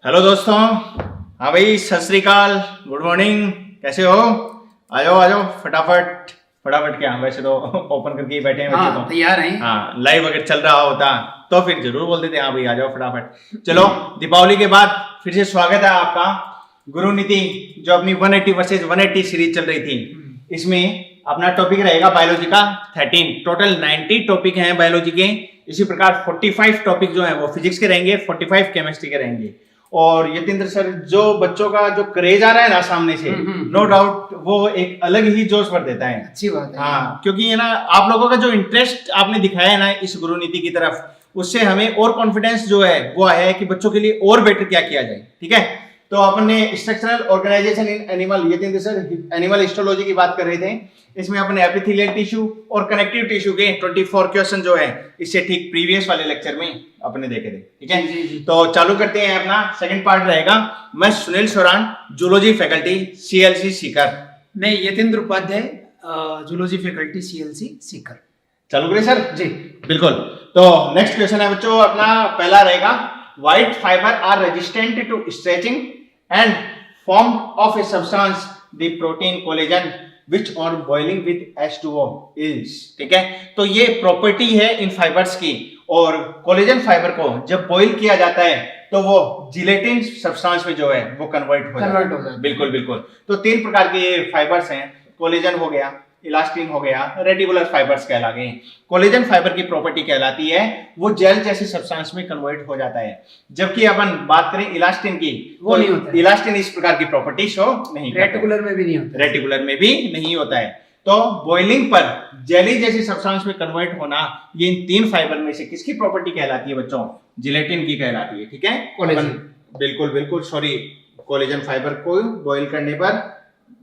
Hello दोस्तों। हाँ भाई, सत श्री अकाल, गुड मॉर्निंग, कैसे हो? आ जाओ फटाफट फटाफट। क्या वैसे तो ओपन करके ही बैठे हैं बच्चे तो तैयार हैं। हाँ, लाइव अगर चल रहा होता तो फिर जरूर बोल देते हाँ भाई आ जाओ फटाफट। चलो, दीपावली के बाद फिर से स्वागत है आपका गुरु नीति, जो अपनी 180 वर्सेज 180 सीरीज चल रही थी। इसमें अपना टॉपिक रहेगा बायोलॉजी का 13। टोटल 90 टॉपिक हैं बायोलॉजी के। इसी प्रकार 45 टॉपिक जो है वो फिजिक्स के रहेंगे, 45 केमिस्ट्री के रहेंगे। और यतीन्द्र सर, जो बच्चों का जो क्रेज आ रहा है ना सामने से, नो डाउट वो एक अलग ही जोश भर देता है। अच्छी बात है। हाँ, क्योंकि ये ना आप लोगों का जो इंटरेस्ट आपने दिखाया है ना इस गुरु नीति की तरफ, उससे हमें और कॉन्फिडेंस जो है वो आया है कि बच्चों के लिए और बेटर क्या किया जाए। ठीक है, तो अपन ने structural organisation in animal, Yatindra sir animal histology की बात कर रहे थे। इसमें अपने एपिथेलियल टिश्यू और कनेक्टिव टिश्यू के 24 क्वेश्चन जो है इससे ठीक प्रीवियस वाले लेक्चर में अपने देखे थे। ठीक है जी। तो चालू करते हैं। अपना सेकंड पार्ट रहेगा। मैं Sunil Soran, zoology faculty CLC Sikar. मैं Yatindra Upadhyay, zoology faculty CLC Sikar. चालू करें सर? जी बिल्कुल। तो नेक्स्ट क्वेश्चन है बच्चों, अपना पहला रहेगा, white fibre are resistant to stretching and form of a substance the protein collagen which on boiling with H2O is। ठीक है, तो ये प्रॉपर्टी है इन फाइबर्स की। और कोलेजन फाइबर को जब बॉईल किया जाता है तो वो जिलेटिन सब्सटेंस में जो है वो कन्वर्ट हो जाता है। बिल्कुल बिल्कुल। तो 3 प्रकार के फाइबर्स हैं, कोलेजन हो गया, इलास्टिन हो गया, रेटिकुलर फाइबर्स कहला गए। कोलेजन फाइबर की प्रॉपर्टी कहलाती है वो जेल जैसे सब्सटेंस में कन्वर्ट हो जाता है। जबकि अपन बात करें इलास्टिन की, वो नहीं होता है। इलास्टिन इस प्रकार की प्रॉपर्टी शो नहीं करता है। रेटिकुलर में भी नहीं होता। रेटिकुलर में भी नहीं होता है। तो बॉइलिंग पर जेली जैसी सब्सटेंस में कन्वर्ट होना, ये इन 3 फाइबर में से किसकी प्रॉपर्टी कहलाती है बच्चों? जिलेटिन की कहलाती है। ठीक है, कोलेजन। बिल्कुल बिल्कुल, सॉरी, कोलेजन फाइबर को बॉईल करने पर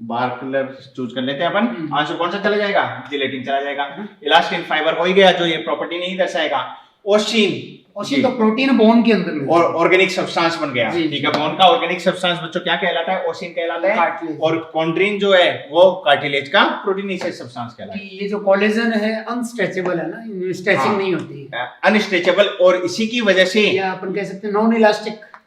बार कलर चूज कर लेते हैं अपन। आंसर कौन सा चला जाएगा? जिलेटिन चला जाएगा। इलास्टिन फाइबर हो ही गया जो ये प्रॉपर्टी नहीं दर्शाएगा। ओशिन तो प्रोटीन बोन के अंदर में और ऑर्गेनिक सब्सटेंस बन गया। ठीक है, बोन का ऑर्गेनिक सब्सटेंस बच्चों क्या कहलाता है? ओशिन कहलाता है। और कॉन्ड्रीन जो है वो कार्टिलेज का प्रोटीनेशियस सब्सटेंस कहलाता है। ये जो कोलेजन है अनस्ट्रेचेबल है ना, स्ट्रेचिंग नहीं होती है, अनस्ट्रेचेबल, और इसी की वजह से या अपन कह सकते हैं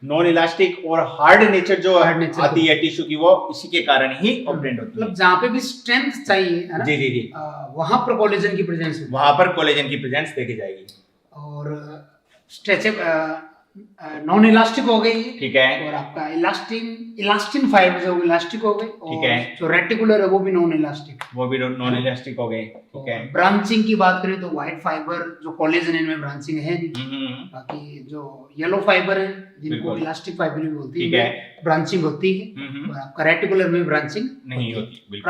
नॉन इलास्टिक और हार्ड नेचर जो हार्ड नेचर आती है टिश्यू की, वो इसी के कारण ही ऑपरेंट होती है। मतलब जहाँ पे भी स्ट्रेंथ चाहिए है ना, जी, वहां पर कोलेजन की प्रेजेंस होगी। वहां पर कोलेजन की प्रेजेंस देखी जाएगी। और स्ट्रेचेबल नॉन इलास्टिक हो गई। ठीक है, और आपका इलास्टिन फाइबर जो इलास्टिक हो गए। ठीक है, जो रेटिकुलर है वो भी नॉन इलास्टिक, वो भी नॉन इलास्टिक हो गए। ठीक है, ब्रांचिंग की बात करें तो व्हाइट फाइबर जो कोलेजन इनमें ब्रांचिंग है नहीं। बाकी जो येलो फाइबर है जिनको इलास्टिक फाइबर भी बोलती है, ब्रांचिंग होती है। और आपका रेटिकुलर में ब्रांचिंग नहीं होती।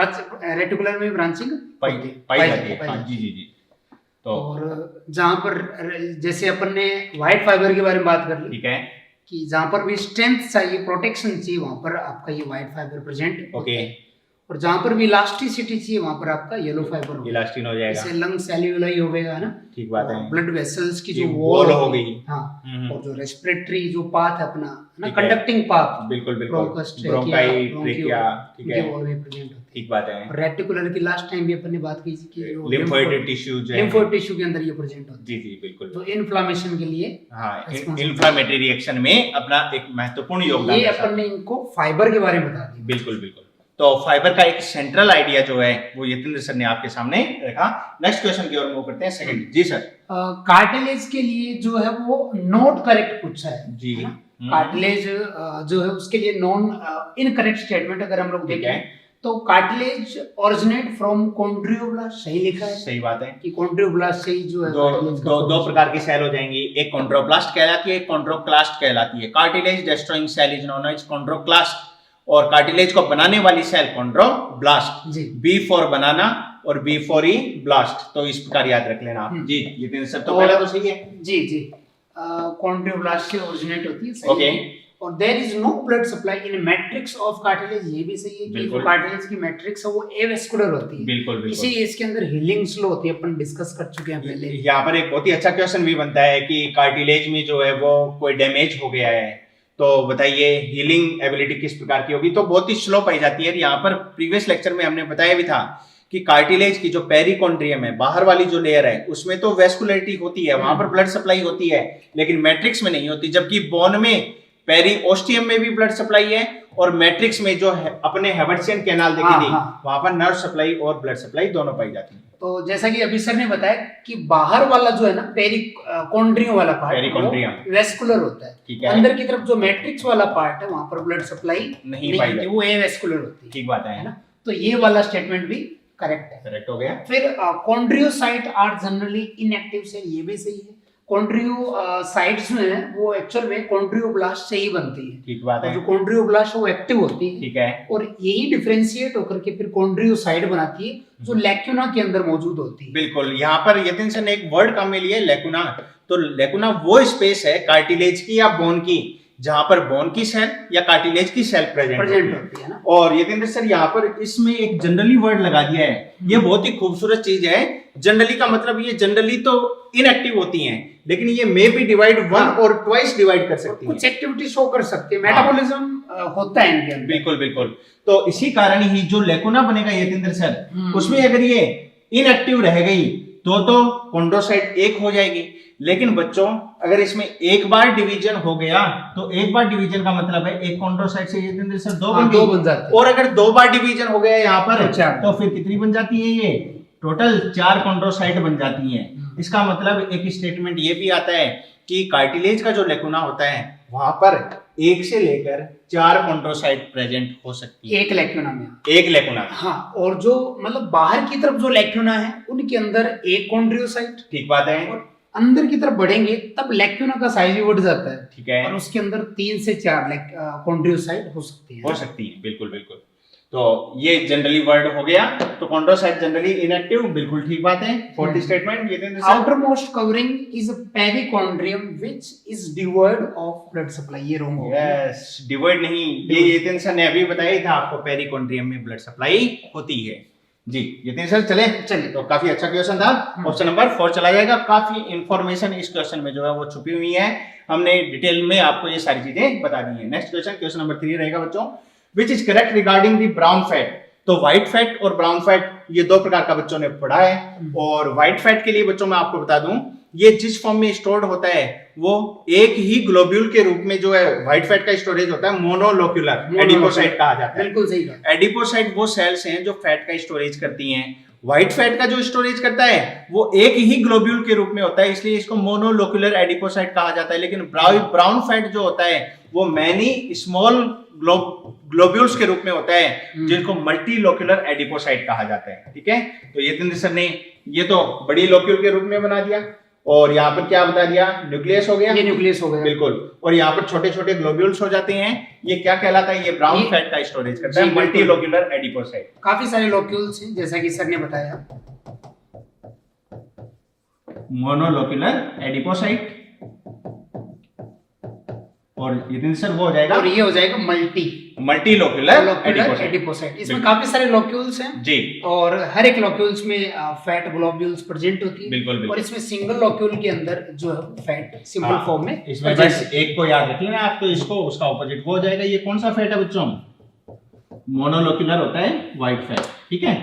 रेटिकुलर में ब्रांचिंग पाई जाती है। जी। तो और जहां पर जैसे अपन ने व्हाइट फाइबर के बारे में बात कर ली, ठीक है, कि जहां पर भी स्ट्रेंथ चाहिए, प्रोटेक्शन चाहिए, वहां पर आपका ये व्हाइट फाइबर प्रेजेंट। ओके। और जहां पर भी इलास्टिसिटी चाहिए वहां पर आपका येलो फाइबर होगा, इलास्टिन हो जाएगा। जैसे लंग सेल्यूलाई हो गया ना। ठीक बात है। ब्लड वेसल्स की जो वॉल हो गई। हाँ, और जो रेस्पिरेटरी जो पाथ है अपना ना, कंडक्टिंग पाथ, बिल्कुल ब्रोंकाई, ट्रेकिया, ठीक है, वो भी प्रेजेंट होती है। ठीक बात है। रेटिकुलर की लास्ट टाइम भी अपन ने बात की थी कि लिम्फोइड टिश्यू जो है, लिम्फोइड टिश्यू के अंदर ये प्रेजेंट होती है। जी बिल्कुल। तो इन्फ्लेमेशन के लिए, हाँ, इन्फ्लेमेटरी रिएक्शन में अपना एक महत्वपूर्ण योगदान, ये अपन ने इनको फाइबर के बारे में बता दिया। बिल्कुल। तो फाइबर का एक सेंट्रल आइडिया जो है वो यतीन्द्र सर ने आपके सामने रखा। नेक्स्ट क्वेश्चन की ओर मूव करते हैं। सेकंड जी सर। कार्टिलेज के लिए जो है वो नॉट करेक्ट पूछा है जी। कार्टिलेज जो है उसके लिए नॉन इनकरेक्ट स्टेटमेंट अगर हम लोग देखें तो कार्टिलेज ओरिजिनेट फ्रॉम कॉन्ड्रियोब्लास्ट, सही लिखा है। सही बात है कि कॉन्ड्रियोब्लास्ट से ही जो है दो प्रकार की सेल हो जाएंगी, एक कॉन्ड्रोप्लास्ट कहलाती है, एक कॉन्ड्रोक्लास्ट कहलाती है। Cartilage destroying cell is known as chondroclast, और कार्टिलेज को बनाने वाली cell chondroblast. B for banana और बी फॉर ई ब्लास्ट। तो इस प्रकार याद रख लेना आप। जी यतीन्द्र सर, तो पहला तो सही है। जी कॉन्ड्रियोब्लास्ट से ओरिजिनेट होती है। ओके। और there is no blood supply in matrix of cartilage, ये भी सही है कि जो कार्टिलेज की मैट्रिक्स है वो एवेस्कुलर होती है। बिल्कुल। इसी इसके अंदर हीलिंग स्लो होती है, अपन डिस्कस कर चुके हैं पहले। यहाँ पर एक बहुत ही अच्छा क्वेश्चन भी बनता है कि कार्टिलेज में जो है वो कोई डैमेज हो गया है तो बताइए हीलिंग एबिलिटी किस प्रकार की होगी? तो बहुत ही स्लो पाई जाती है। यहाँ पर प्रीवियस लेक्चर में हमने बताया भी था कि कार्टिलेज की जो पेरिकॉन्ड्रियम है, बाहर वाली जो लेयर है, उसमें तो वेस्कुलरिटी होती है, वहां पर ब्लड सप्लाई होती है, लेकिन मैट्रिक्स में नहीं होती। जबकि बोन में पेरिओस्टियम में भी ब्लड सप्लाई है, और मैट्रिक्स में जो है अपने हेबर्सियन कैनाल देखी थी, वहां पर नर्व सप्लाई और ब्लड सप्लाई दोनों पाई जाती है। तो जैसा कि अभी सर ने बताया कि बाहर वाला जो है ना पेरिकॉन्ड्रियम वाला पार्ट वेस्कुलर होता है, ठीक है। अंदर की तरफ जो मैट्रिक्स वाला पार्ट है वहां पर ब्लड सप्लाई नहीं पाई जाती, वो एवेस्कुलर होती है। ठीक बात है ना, तो ये वाला स्टेटमेंट भी करेक्ट है, करेक्ट हो गया। फिर कॉन्ड्रियोसाइट आर जनरली इनएक्टिव सेल, ये भी सही है। कॉन्ड्रियोसाइट्स जो है वो एक्चुअल में कॉन्ड्रियोब्लास्ट से ही बनती है, ठीक बात है। जो कॉन्ड्रियोब्लास्ट वो एक्टिव होती है, ठीक है, और यही डिफरेंशिएट होकर के फिर कॉन्ड्रियोसाइट बनाती है जो लैक्यूना के अंदर मौजूद होती है। बिल्कुल, यहाँ पर यतिन सर ने एक वर्ड काम में लिया है, लैकुना। तो लैकुना वो स्पेस है कार्टिलेज की या बोन की जहां पर बोन की सेल या कार्टिलेज की सेल प्रेजेंट होती है ना। और यतेंद्र सर यहाँ पर इसमें एक जनरली वर्ड लगा दिया है, ये बहुत ही खूबसूरत चीज है। जनरली का मतलब ये जनरली तो इनएक्टिव होती हैं, लेकिन ये मे बी डिवाइड वन और ट्वाइस डिवाइड कर सकती हैं, कुछ एक्टिविटी शो कर सकती है, मेटाबॉलिज्म होता है इनके अंदर। बिल्कुल बिल्कुल। तो इसी कारण ही जो लैकुना बनेगा यतेंद्र सर, उसमें अगर ये इनएक्टिव रह गई तो कॉन्ड्रोसाइट एक हो जाएगी। लेकिन बच्चों अगर इसमें एक बार डिवीजन हो गया तो एक बार डिवीजन का मतलब है एक कॉन्ड्रोसाइट से यतेंद्र सर दो बन जाती है, और अगर दो बार डिवीजन हो गया यहाँ पर तो फिर कितनी बन जाती है, ये टोटल 4 कॉन्ड्रोसाइट बन जाती हैं। इसका मतलब एक स्टेटमेंट ये भी आता है कि कार्टिलेज का जो लैकुना होता है वहां पर 1 से लेकर 4 कॉन्ड्रोसाइट प्रेजेंट हो सकती है, एक लैक्यूना में, एक लैकुना। हाँ, और जो मतलब बाहर की तरफ जो लैक्यूना है उनके अंदर एक कॉन्ड्रियोसाइट, ठीक बात है, और अंदर की तरफ बढ़ेंगे तब लैक्यूना का साइज भी बढ़ जाता है, ठीक है, और उसके अंदर 3 से 4 कॉन्ड्रियोसाइट हो सकती है, बिल्कुल बिल्कुल। तो ये जनरली वर्ड हो गया। तो कॉन्ड्रोसाइट जनरली इनएक्टिव, बिल्कुल ठीक बात है। फोर्थ स्टेटमेंट ये दें, outermost covering is a perichondrium which is devoid of blood supply, ये रॉन्ग हो गया। यस, डिवॉइड नहीं, ये यतिन सर ने अभी बताया था आपको, पेरिकॉन्ड्रियम में ब्लड सप्लाई होती है जी। यतिन सर चले, तो काफी अच्छा क्वेश्चन था। ऑप्शन नंबर 4 चला जाएगा। काफी इंफॉर्मेशन इस क्वेश्चन में जो है वो छुपी हुई है, हमने डिटेल में आपको ये सारी चीजें बता दी है। नेक्स्ट क्वेश्चन नंबर 3 रहेगा बच्चों, which is correct regarding the brown fat. तो व्हाइट फैट और ब्राउन फैट ये 2 प्रकार का बच्चों ने पढ़ा है। और व्हाइट फैट के लिए बच्चों मैं आपको बता दूं, ये जिस फॉर्म में स्टोर्ड होता है वो एक ही ग्लोब्यूल के रूप में जो है व्हाइट फैट का स्टोरेज होता है, मोनोलोक्यूलर एडिपोसाइट कहा जाता है। बिल्कुल सही कहा। एडिपोसाइट वो सेल्स हैं जो फैट का स्टोरेज करती हैं। व्हाइट फैट का जो स्टोरेज करता है वो एक ही ग्लोब्यूल के रूप में होता है, इसलिए इसको मोनोलोक्यूलर एडिपोसाइट कहा जाता है। लेकिन ब्राउन फैट जो होता है वो मैनी स्मॉल ग्लोब्यूल्स के रूप में होता है, जिनको मल्टीलोक्यूलर एडिपोसाइट कहा जाता है। ठीक है, तो यतिंद्र सर ने ये तो बड़ी लोक्यूल के रूप में बना दिया, और यहाँ पर क्या बता दिया, न्यूक्लियस हो गया, ये न्यूक्लियस हो गया, बिल्कुल। और यहाँ पर छोटे छोटे ग्लोब्यूल्स हो जाते हैं, ये क्या कहलाता है, ये ब्राउन फैट का स्टोरेज करता है, मल्टीलोक्यूलर एडिपोसाइट। काफी सारे लोक्यूल्स हैं जैसा कि सर ने बताया, मोनोलोक्यूलर एडिपोसाइट, और ये सर वो हो जाएगा, और ये हो जाएगा मल्टीलोक्यूलर एडिपोसाइट। इसमें काफी सारे लोक्यूल्स हैं जी, और हर एक लोक्यूल्स में फैट ग्लोब्यूल्स प्रेजेंट होती है, बिल्कुल। और इसमें सिंगल लोक्यूल के अंदर जो है फैट सिंपल फॉर्म में, इसमें बस एक को याद रखिए ना आप, तो इसको उसका ऑपोजिट वो हो जाएगा। ये कौन सा फैट है बच्चों, मोनोलोक्यूलर होता है व्हाइट फैट। ठीक है,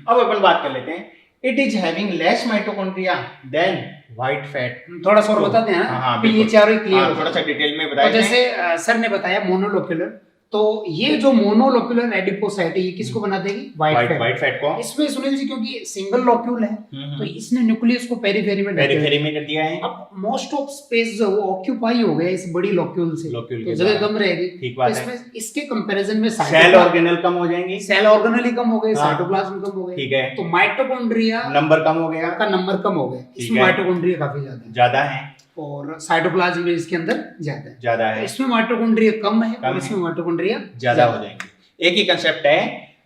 अब अपन बात कर लेते हैं, it is having less mitochondria than white fat. थोड़ा सा और बताते हैं ना, फिर ये चारों क्लियर, थोड़ा सा डिटेल में बताया। तो जैसे सर ने बताया मोनोलोक्यूलर, तो ये जो मोनोलोक्यूलर एडिपोसाइट है ये किसको बना देगी, व्हाइट फैट को। इसमें सुनील जी क्योंकि सिंगल लोक्यूल है तो इसने न्यूक्लियस को पेरिफेरी में कर दिया है। अब मोस्ट ऑफ स्पेस जो वो ऑक्यूपाई हो गया इस बड़ी लोक्यूल से, तो जगह कम रहेगी। ठीक बात है। इसमें इसके कंपैरिजन में सेल ऑर्गेनल कम हो जाएंगे, सेल ऑर्गेनल ही कम हो गए, साइटोप्लाज्म कम हो गए। ठीक है, तो माइटोकॉन्ड्रिया नंबर कम हो गया, का नंबर कम हो गया, इसमें माइटोकॉन्ड्रिया काफी ज्यादा है, और साइटोप्लाज्म में इसके अंदर ज्यादा है। इसमें माइटोकॉन्ड्रिया कम है और इसमें माइटोकॉन्ड्रिया ज्यादा हो जाएंगे। एक ही कंसेप्ट है,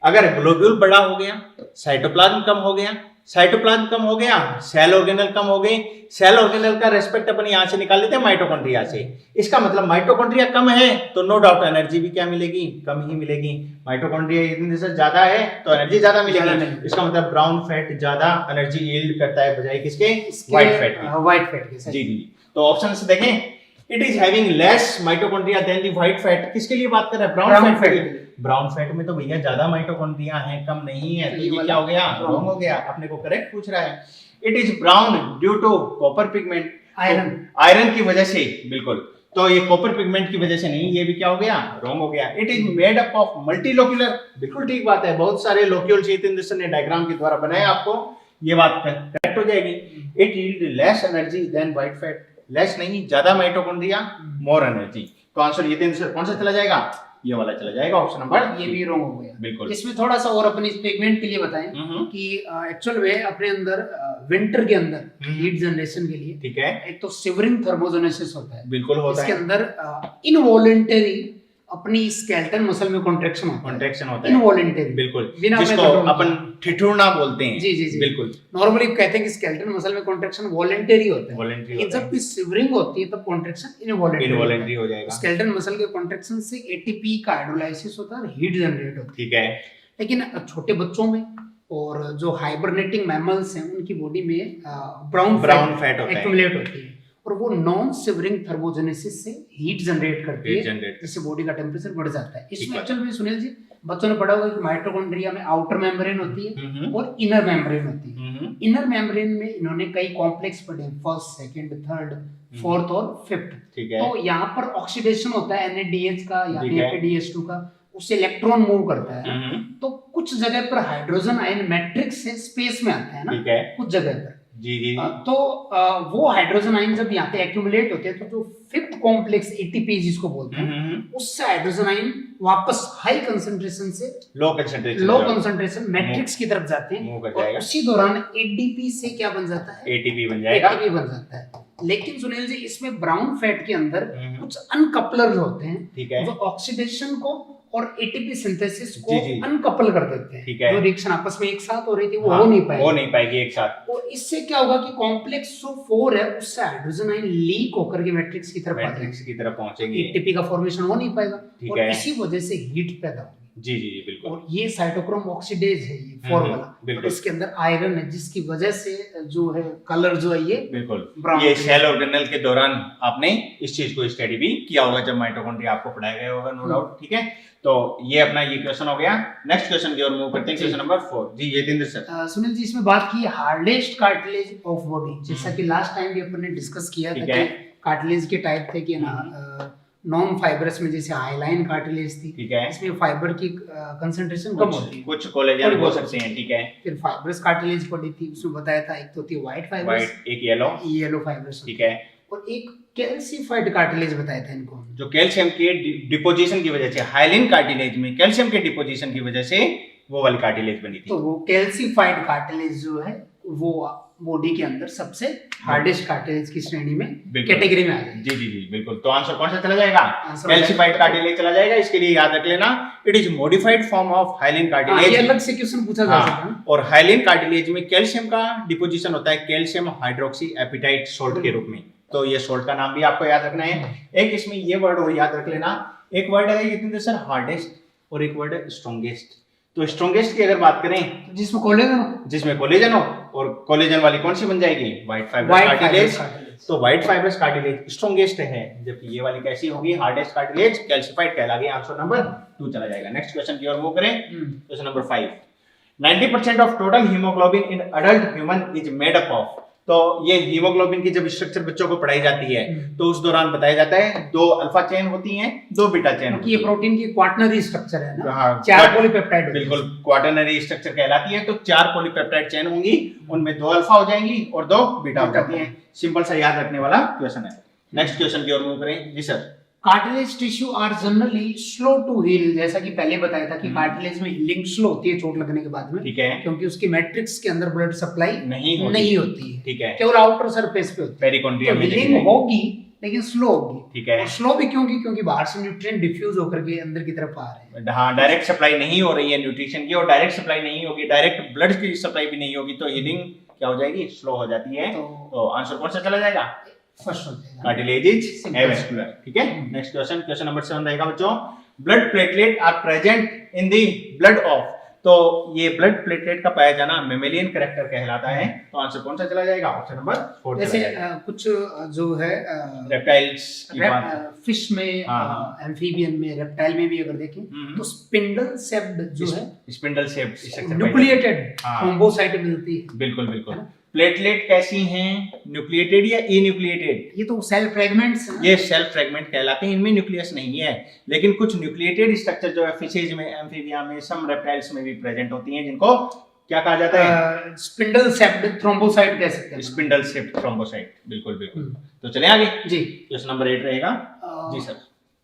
अगर ग्लोब्यूल बड़ा हो गया, साइटोप्लाज्म कम हो गया, साइटोप्लाज्म कम हो गया, सेल ऑर्गेनल कम हो गए। सेल ऑर्गेनल का रेस्पेक्ट अपन यहां से निकाल लेते हैं माइटोकॉन्ड्रिया से। इसका मतलब माइटोकॉन्ड्रिया कम है तो नो डाउट एनर्जी भी क्या मिलेगी, कम ही मिलेगी। माइटोकॉन्ड्रिया इतने से ज्यादा है तो एनर्जी ज्यादा मिलेगी। इसका मतलब ब्राउन फैट ज्यादा एनर्जी यील्ड करता है बजाय किसके, व्हाइट फैट के। जी जी, तो ऑप्शन से देखें, it is having less mitochondria than the white fat. किसके लिए बात कर रहा है, ब्राउन फैट। ब्राउन फैट में तो भैया ज्यादा माइटोकॉन्ड्रिया हैं, कम नहीं है, तो ये क्या हो गया, रॉन्ग हो गया। अपने को करेक्ट पूछ रहा है। It is brown due to copper pigment, iron की वजह से, बिल्कुल। तो ये कॉपर पिगमेंट की वजह से नहीं, ये भी क्या हो गया, रॉन्ग हो गया। It is made up of multilocular, बिल्कुल ठीक बात है, बहुत सारे लोक्यूल्स जितेंद्र सर ने डायग्राम के द्वारा बनाया, आपको ये बात करेक्ट हो जाएगी। It yield less energy than white fat, less नहीं, ज्यादा माइटोकॉन्ड्रिया, मोर एनर्जी। तो आंसर जितेंद्र सर कौन सा चला जाएगा, ये वाला चला जाएगा, ऑप्शन नंबर ये भी रॉन्ग हो गया। बिल्कुल। इसमें थोड़ा सा और अपनी पिगमेंट के लिए बताएं कि एक्चुअल में अपने अंदर विंटर के अंदर हीट जनरेशन के लिए ठीक है, एक तो सिवरिंग थर्मोजेनेसिस होता है, बिल्कुल होता इसके है, अंदर इनवॉलेंटरी अपनी स्केलेटन मसल में कॉन्ट्रैक्शन होता है, कॉन्ट्रैक्शन होता है, इनवॉलेंटरी, बिल्कुल, बिना अपने जिसको control अपन ठिठुरना बोलते हैं। जी जी जी, बिल्कुल, नॉर्मली कहते हैं कि स्केलेटन मसल में कॉन्ट्रैक्शन वॉलंटरी होता है, वॉलंटरी लेकिन होता जब भी सिवरिंग होती है तब कॉन्ट्रैक्शन इनवॉलंटरी इनवॉलंटरी हो जाएगा। स्केलेटन मसल के कॉन्ट्रैक्शन से एटीपी का हाइड्रोलाइसिस होता है और हीट जनरेट होती है। ठीक है, लेकिन छोटे बच्चों में और जो हाइबरनेटिंग मैमल्स हैं उनकी बॉडी में ब्राउन फैट होता है, एक्यूमुलेट होती है और वो नॉन सिवरिंग थर्मोजेनेसिस से हीट जनरेट करती है, जिससे बॉडी का टेम्परेचर बढ़ जाता है। इसमें एक्चुअल में सुनील जी बच्चों ने पढ़ा होगा कि माइटोकॉन्ड्रिया में आउटर मेम्ब्रेन होती है और इनर मेम्ब्रेन होती है। इनर मेम्ब्रेन में इन्होंने कई कॉम्प्लेक्स पढ़े, फर्स्ट, सेकंड, थर्ड, फोर्थ और फिफ्थ। ठीक है, तो यहाँ पर ऑक्सीडेशन होता है NADH का या NADH2 का, उससे इलेक्ट्रॉन मूव करता है, तो कुछ जगह पर हाइड्रोजन आयन मैट्रिक्स से स्पेस में आता है ना, ठीक है, कुछ जगह पर जी जी, तो वो हाइड्रोजन आयन जब यहाँ पे एक्यूमुलेट होते हैं तो जो फिफ्थ कॉम्प्लेक्स ATP जिसको बोलते हैं, उससे हाइड्रोजन आयन वापस हाई कंसंट्रेशन से लो कंसंट्रेशन मैट्रिक्स की तरफ जाते हैं और उसी दौरान ADP से क्या बन जाता है, ATP बन जाएगा, ATP बन जाता है। लेकिन सुनील जी इसमें ब्राउन फैट के अंदर कुछ अनकपलर्स होते हैं, ठीक है, जो ऑक्सीडेशन को और ATP सिंथेसिस को जी, जी, अनकपल कर देते हैं, ठीक है, जो रिएक्शन आपस में एक साथ हो रही थी वो हो नहीं पाएगी एक साथ। और इससे क्या होगा कि कॉम्प्लेक्स जो 4 है उससे हाइड्रोजन आयन लीक होकर के मैट्रिक्स की तरफ पहुंचेंगे, ATP का फॉर्मेशन हो नहीं पाएगा और है, इसी वजह से हीट पैदा होगी। जी जी जी, बिल्कुल। और ये साइटोक्रोम ऑक्सीडेज है, ये 4 वाला, बिल्कुल, इसके अंदर आयरन है जिसकी वजह से जो है कलर जो है ये बिल्कुल, ये सेल ऑर्गेनल के दौरान आपने इस चीज को स्टडी भी किया होगा जब माइटोकॉन्ड्रिया आपको पढ़ाया गया होगा, नो डाउट। ठीक है, तो ये अपना ये क्वेश्चन हो गया। नेक्स्ट क्वेश्चन की ओर मूव करते हैं, क्वेश्चन नंबर 4 जी जितेंद्र सर। सुनील जी इसमें बात की हार्डेस्ट कार्टिलेज ऑफ बॉडी, जैसा कि लास्ट टाइम भी अपन ने डिस्कस किया था कि कार्टिलेज के टाइप थे कि ना नॉन फाइबरस में जैसे हाइलाइन कार्टिलेज थी, ठीक है, इसमें फाइबर की कंसंट्रेशन कम होती है, कुछ कोलेजन हो सकते हैं, ठीक है। फिर फाइबरस कार्टिलेज पड़ी थी, उसमें बताया था एक तो होती है व्हाइट फाइबरस, एक येलो फाइबरस, ठीक है, और एक कैल्सिफाइड कार्टिलेज बताया था इनको, जो कैल्शियम के डिपोजिशन की वजह से, हाइलाइन कार्टिलेज में कैल्शियम के डिपोजिशन की वजह से वो वाली कार्टिलेज बनी थी। तो वो कैल्सिफाइड कार्टिलेज जो है वो बॉडी के अंदर सबसे हार्डेस्ट कार्टिलेज की श्रेणी में, कैटेगरी में आ जाएगी। जी जी जी, बिल्कुल। तो आंसर कौन सा चला जाएगा? कैल्सिफाइड कार्टिलेज चला जाएगा। इसके लिए याद रख लेना, it is modified form of hyaline cartilage. ये अलग से क्वेश्चन पूछा जा सकता है। और हाइलिन कार्टिलेज में कैल्शियम का डिपोजिशन होता है कैल्शियम हाइड्रोक्सी एपिटाइट सोल्ट के रूप में। तो ये सोल्ट का नाम भी आपको याद रखना है। एक इसमें ये वर्ड और याद रख लेना, एक वर्ड है ये सर हार्डेस्ट और एक वर्ड है स्ट्रॉन्गेस्ट। तो स्ट्रॉन्गेस्ट की अगर बात करें जिसमें कोलेजन हो और कोलेजन वाली कौन सी बन जाएगी? White fibre cartilage. तो व्हाइट फाइबर्स कार्टिलेज स्ट्रॉन्गेस्ट है, जबकि ये वाली कैसी होगी? हार्डेस्ट कार्टिलेज कैल्सिफाइड कहलाएगी। आंसर नंबर 2 चला जाएगा। नेक्स्ट क्वेश्चन की ओर मूव करें। Question number 5, 90% of total haemoglobin in adult human is made up of. तो ये हीमोग्लोबिन की जब स्ट्रक्चर बच्चों को पढ़ाई जाती है तो उस दौरान बताया जाता है 2 अल्फा चेन होती हैं, 2 बीटा चेन होती है। ये प्रोटीन की क्वाटरनरी स्ट्रक्चर है ना, हाँ, 4 पॉलीपेप्टाइड, बिल्कुल क्वाटरनरी स्ट्रक्चर कहलाती है। तो 4 पॉलीपेप्टाइड चेन होंगी, उनमें 2 अल्फा हो जाएंगी और 2 बीटा हो जाती हैं। सिंपल सा याद रखने वाला क्वेश्चन है। नेक्स्ट क्वेश्चन की ओर मूव करें। जी sir. Cartilage tissue are generally slow to heal, जैसा कि पहले बताया था कि कार्टिलेज में हीलिंग स्लो होती है चोट लगने के बाद में, ठीक है, क्योंकि उसकी मैट्रिक्स के अंदर ब्लड सप्लाई नहीं होती है, ठीक है, केवल आउटर सरफेस पे होती है। पेरिकॉन्ड्रियम में हीलिंग होगी लेकिन स्लो होगी, ठीक है। स्लो भी क्योंकि बाहर से न्यूट्रिएंट डिफ्यूज होकर के अंदर की तरफ आ रहे हैं। हाँ, डायरेक्ट सप्लाई नहीं हो रही है न्यूट्रिशन की, और डायरेक्ट सप्लाई नहीं होगी, डायरेक्ट ब्लड की सप्लाई भी नहीं होगी, तो हीलिंग क्या हो जाएगी? स्लो हो जाती है। तो आंसर कौन सा चला जाएगा? फर्स्ट हो जाएगा, कार्टिलेज इज एवेस्कुलर। ठीक है। नेक्स्ट क्वेश्चन, क्वेश्चन नंबर 7 रहेगा बच्चों। Blood platelet are present in the blood of. तो ये ब्लड प्लेटलेट का पाया जाना मेमेलियन कैरेक्टर कहलाता है। तो आंसर कौन सा चला जाएगा? Option number 4। जैसे कुछ जो है रेप्टाइल्स की बात, फिश में, एम्फीबियन में, रेप्टाइल में भी अगर देखें तो स्पिंडल शेप्ड जो है, spindle shaped structure, nucleated thrombocyte मिलती है। बिल्कुल बिल्कुल। प्लेटलेट कैसी हैं, न्यूक्लिएटेड या इन्यूक्लिएटेड? ये तो सेल फ्रेगमेंट्स ये सेल फ्रेगमेंट कहलाते हैं, इनमें न्यूक्लियस नहीं है, लेकिन कुछ न्यूक्लिएटेड स्ट्रक्चर जो है फिशेज में, एम्फीबिया में, सम रेप्टाइल्स में भी प्रेजेंट होती हैं, जिनको क्या कहा जाता है? स्पिंडल शेप्ड थ्रोम्बोसाइट कह सकते हैं। स्पिंडल शेप्ड थ्रोम्बोसाइट, बिल्कुल बिल्कुल। तो चलें आगे जी। क्वेश्चन नंबर 8 रहेगा। जी sir.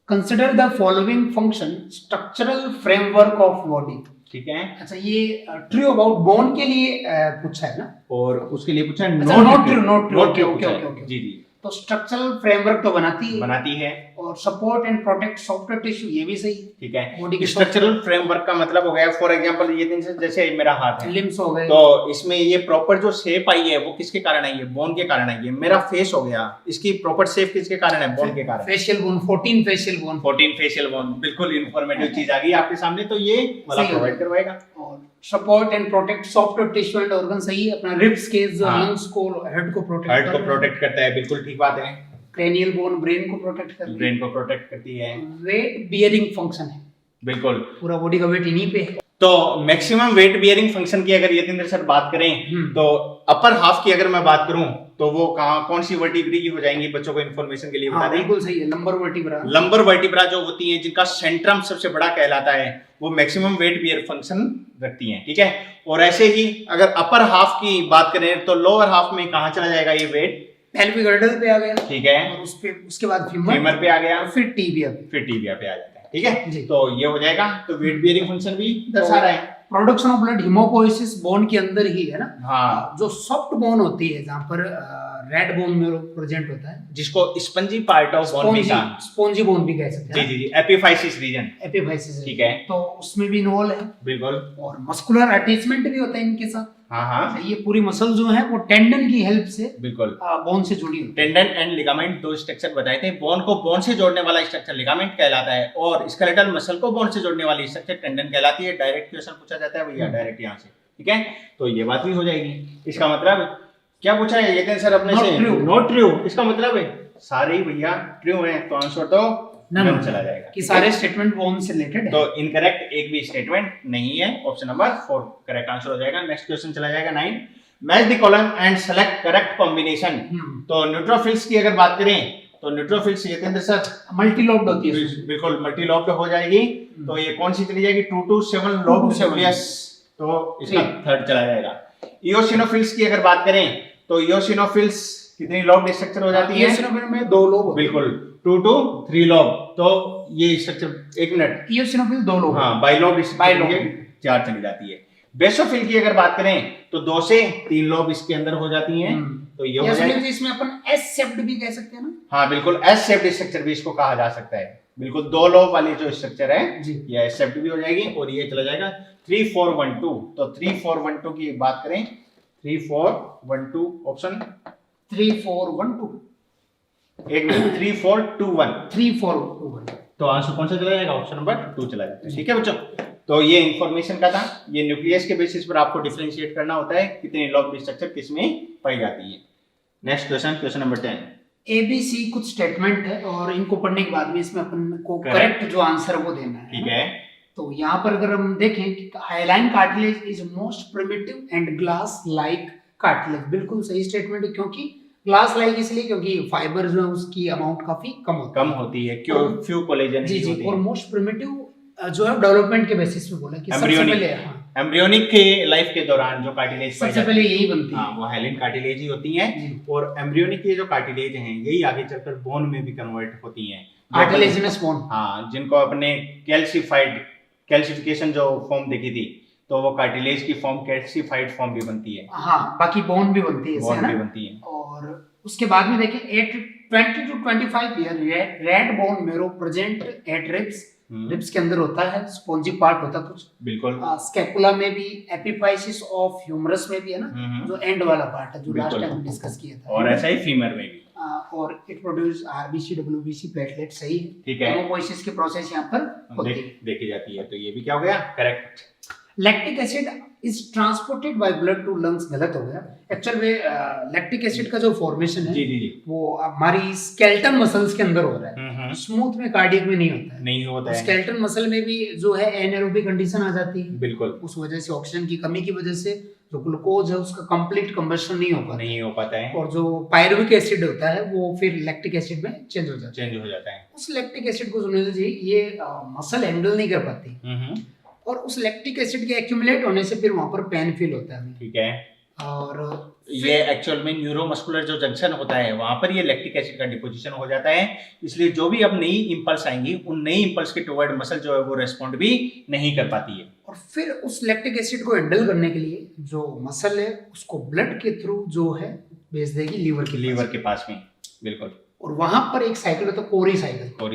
Consider the following function structural framework of body. ठीक है। अच्छा, ये ट्रू अबाउट बोन के लिए पूछा है ना, और उसके लिए पूछा है नॉट ट्रू। ओके। जी जी, तो स्ट्रक्चरल फ्रेमवर्क तो बनाती है और support and protect software tissue, ये भी सही। ठीक है। बॉडी के स्ट्रक्चरल फ्रेमवर्क का मतलब हो गया, फॉर एग्जांपल ये दिन से जैसे मेरा हाथ है, लिम्स हो गए, तो इसमें ये प्रॉपर जो शेप आई है वो किसके कारण आई है? बोन के कारण आई है। मेरा फेस हो गया, इसकी प्रॉपर शेप किसके कारण है? बोन के कारण। Facial bone, 14 facial bone, 14 facial bone, बिल्कुल इन्फॉर्मेटिव चीज आ गई आपके सामने, तो ये वाला प्रोवाइड करवाएगा। और support and protect software tissue and organ, सही है। अपना रिब्स के जो लंग्स को, हेड को प्रोटेक्ट करता है, बिल्कुल ठीक बात है। क्रेनियल बोन ब्रेन को प्रोटेक्ट करती है, ब्रेन को प्रोटेक्ट करती है। वेट बियरिंग फंक्शन है, बिल्कुल पूरा बॉडी का वेट इन्हीं पे है। तो मैक्सिमम वेट बियरिंग फंक्शन की अगर यतीन्द्र सर बात करें, तो अपर हाफ की अगर मैं बात करूं तो वो कौन सी वर्टिब्रा की हो जाएंगी? बच्चों को इन्फॉर्मेशन के लिए बता दें। बिल्कुल सही है, लंबर वर्टिब्रा। लंबर वर्टिब्रा जो होती हैं, जिनका सेंट्रम सबसे बड़ा कहलाता है, वो मैक्सिमम वेट बियर फंक्शन रखती हैं। ठीक है। और ऐसे ही अगर अपर हाफ की बात करें तो लोअर हाफ में कहां चला जाएगा ये वेट? पेल्विक गर्डल पे आ गया। ठीक है। और उसके बाद फीमर पे आ गया, और फिर टीबिया पे आ जाता है। ठीक है। तो ये हो जाएगा। तो वेट बियरिंग फंक्शन भी दर्शा रहा है। प्रोडक्शन ऑफ ब्लड हिमोपोइसिस बोन के अंदर ही है ना। हाँ। जो सॉफ्ट बोन होती है, जहाँ पर रेड बोन में प्रेजेंट होता है, जिसको स्पंजी पार्ट ऑफ बोन भी कहा, स्पॉन्जी बोन भी कह सकते हैं। जी, एपिफाइसिस रीजन। ठीक है। तो उसमें भी इन्वॉल्व है, बिल्कुल। और मस्कुलर अटैचमेंट भी होता है इनके साथ। हाँ। ये पूरी मसल जो है वो टेंडन की हेल्प से बिल्कुल बोन से जुड़ी होती है। टेंडन एंड लिगामेंट दो स्ट्रक्चर बताए थे। बोन को बोन से जोड़ने वाला स्ट्रक्चर लिगामेंट कहलाता है, और स्केलेटल मसल को बोन से जोड़ने वाली स्ट्रक्चर टेंडन कहलाती है। डायरेक्ट क्वेश्चन पूछा जाता है भैया, डायरेक्ट यहाँ से। ठीक है। तो ये बात भी हो जाएगी। इसका मतलब क्या पूछा है ये सर अपने से? Not true. इसका मतलब है सारे ही भैया ट्रू हैं, तो आंसर तो नन चला जाएगा कि सारे स्टेटमेंट बोन से रिलेटेड है। तो इनकरेक्ट एक भी स्टेटमेंट नहीं है। ऑप्शन नंबर 4 करेक्ट आंसर हो जाएगा। नेक्स्ट क्वेश्चन चला जाएगा 9। Match the column and select correct combination. तो न्यूट्रोफिल्स की अगर बात करें तो न्यूट्रोफिल्स यतीन्द्र सर मल्टीलोब्ड होती है। बिल्कुल मल्टीलोब्ड हो जाएगी। तो ये कौन सी चली जाएगी? 2 to 7 लोब्ड न्यूक्लियस। तो इसका थर्ड चला जाएगा। इओसिनोफिल्स की अगर बात करें तो इओसिनोफिल्स कितनी लोब्ड स्ट्रक्चर हो जाती है? इओसिनोफिल में 2 लोब, बिल्कुल 2 to 3 लोब। तो ये स्ट्रक्चर, एक मिनट, इओसिनोफिल 2 लोब, हाँ, बाइलोब 4 चली जाती है। बेसोफिल की अगर बात करें तो 2 से 3 लोब इसके अंदर हो जाती हैं। तो ये हो जाएगा। इसमें अपन एस शेप्ड भी कह सकते हैं ना। हाँ बिल्कुल, एस शेप्ड स्ट्रक्चर भी इसको कहा जा सकता है। बिल्कुल 2 लोब वाली जो स्ट्रक्चर है ये एस शेप्ड भी हो जाएगी। और ये चला जाएगा 3 4 1 2। तो 3 4 1 2 की बात करें, 3 4 1 2 ऑप्शन 3 4 1 2, एक मिनट, 3 4 2 1, 3 4 2 1। तो आंसर कौन सा चला जाएगा? ऑप्शन नंबर 2 चला जाता है। ठीक है बच्चों। तो ये इंफॉर्मेशन का था। ये न्यूक्लियस के बेसिस पर आपको डिफरेंशिएट करना होता है कितनी लोब्ड स्ट्रक्चर किस में पाई जाती है। Next question number 10। ABC कुछ स्टेटमेंट है, और इनको पढ़ने के बाद में इसमें अपन को करेक्ट जो आंसर वो देना है। ठीक है। तो यहाँ पर अगर हम देखें कि hyaline cartilage is most primitive and glass like cartilage, बिल्कुल सही स्टेटमेंट है। क्योंकि ग्लास लाइक इसलिए क्योंकि फाइबर जो है उसकी अमाउंट काफी कम होती है। क्यों? फ्यू कोलेजन जी जी। और मोस्ट प्रिमिटिव जो है डेवलपमेंट के बेसिस पे बोला कि सबसे पहले एम्ब्रियोनिक के लाइफ के दौरान जो कार्टिलेज सबसे पहले यही बनती है, वो हाइलाइन कार्टिलेज ही होती हैं। और एम्ब्रियोनिक के जो कार्टिलेज हैं यही आगे चलकर बोन में भी कन्वर्ट होती हैं, कार्टिलेजिनस बोन। हाँ, जिनको अपने कैल्सिफिकेशन जो फॉर्म देखी थी, तो वो कार्टिलेज की फॉर्म कैल्सिफाइड फॉर्म भी बनती है। हाँ, बाकी बोन भी बनती है, बोन भी बनती है। और उसके बाद में देखें 20 to 25 year red bone marrow present at ribs, ribs के अंदर होता है, स्पॉन्जी पार्ट होता है कुछ, बिल्कुल। स्कैपुला में भी, एपिफाइसिस ऑफ ह्यूमरस में भी है ना, जो एंड वाला पार्ट है जो लास्ट टाइम डिस्कस किया था। और ऐसा ही फीमर में भी। और it produce RBC WBC platelet, सही है। ठीक है। हेमोपोइसिस की प्रोसेस यहाँ पर होती है, देखी जाती है। तो ये भी क्या हो गया? Correct. Lactic acid is transported by blood to lungs, गलत हो गया। एक्चुअल में लैक्टिक एसिड का जो फॉर्मेशन है जी, वो हमारी स्केलेटन मसल्स के अंदर हो रहा है, स्मूथ में, कार्डियक में नहीं होता है। स्केलेटन मसल में भी जो है एनारोबिक कंडीशन आ जाती है, बिल्कुल। उस वजह से ऑक्सीजन की कमी की वजह से जो ग्लूकोज है उसका कंप्लीट कंबशन नहीं हो पाता, नहीं हो पाता है, और जो पायरुविक एसिड होता है वो फिर लैक्टिक एसिड में चेंज हो जाता है। चेंज हो जाता है। उस लैक्टिक एसिड को सुनिए जी, ये मसल हैंडल नहीं कर पाती, और उस लैक्टिक एसिड के एक्यूमुलेट होने से फिर वहां पर पेन फील होता है। ठीक है, और ये एक्चुअल में न्यूरोमस्कुलर जो जंक्शन होता है वहां पर ये लैक्टिक एसिड का डिपोजिशन हो जाता है, इसलिए जो भी अब नई इंपल्स आएंगी उन नई इंपल्स के टुवर्ड मसल जो है वो रेस्पॉन्ड भी नहीं कर पाती है। और फिर उस लैक्टिक एसिड को हैंडल करने के लिए जो मसल है उसको ब्लड के थ्रू जो है भेज देगी लीवर के पास में, बिल्कुल, और वहां पर एक साइकिल होता है कोरी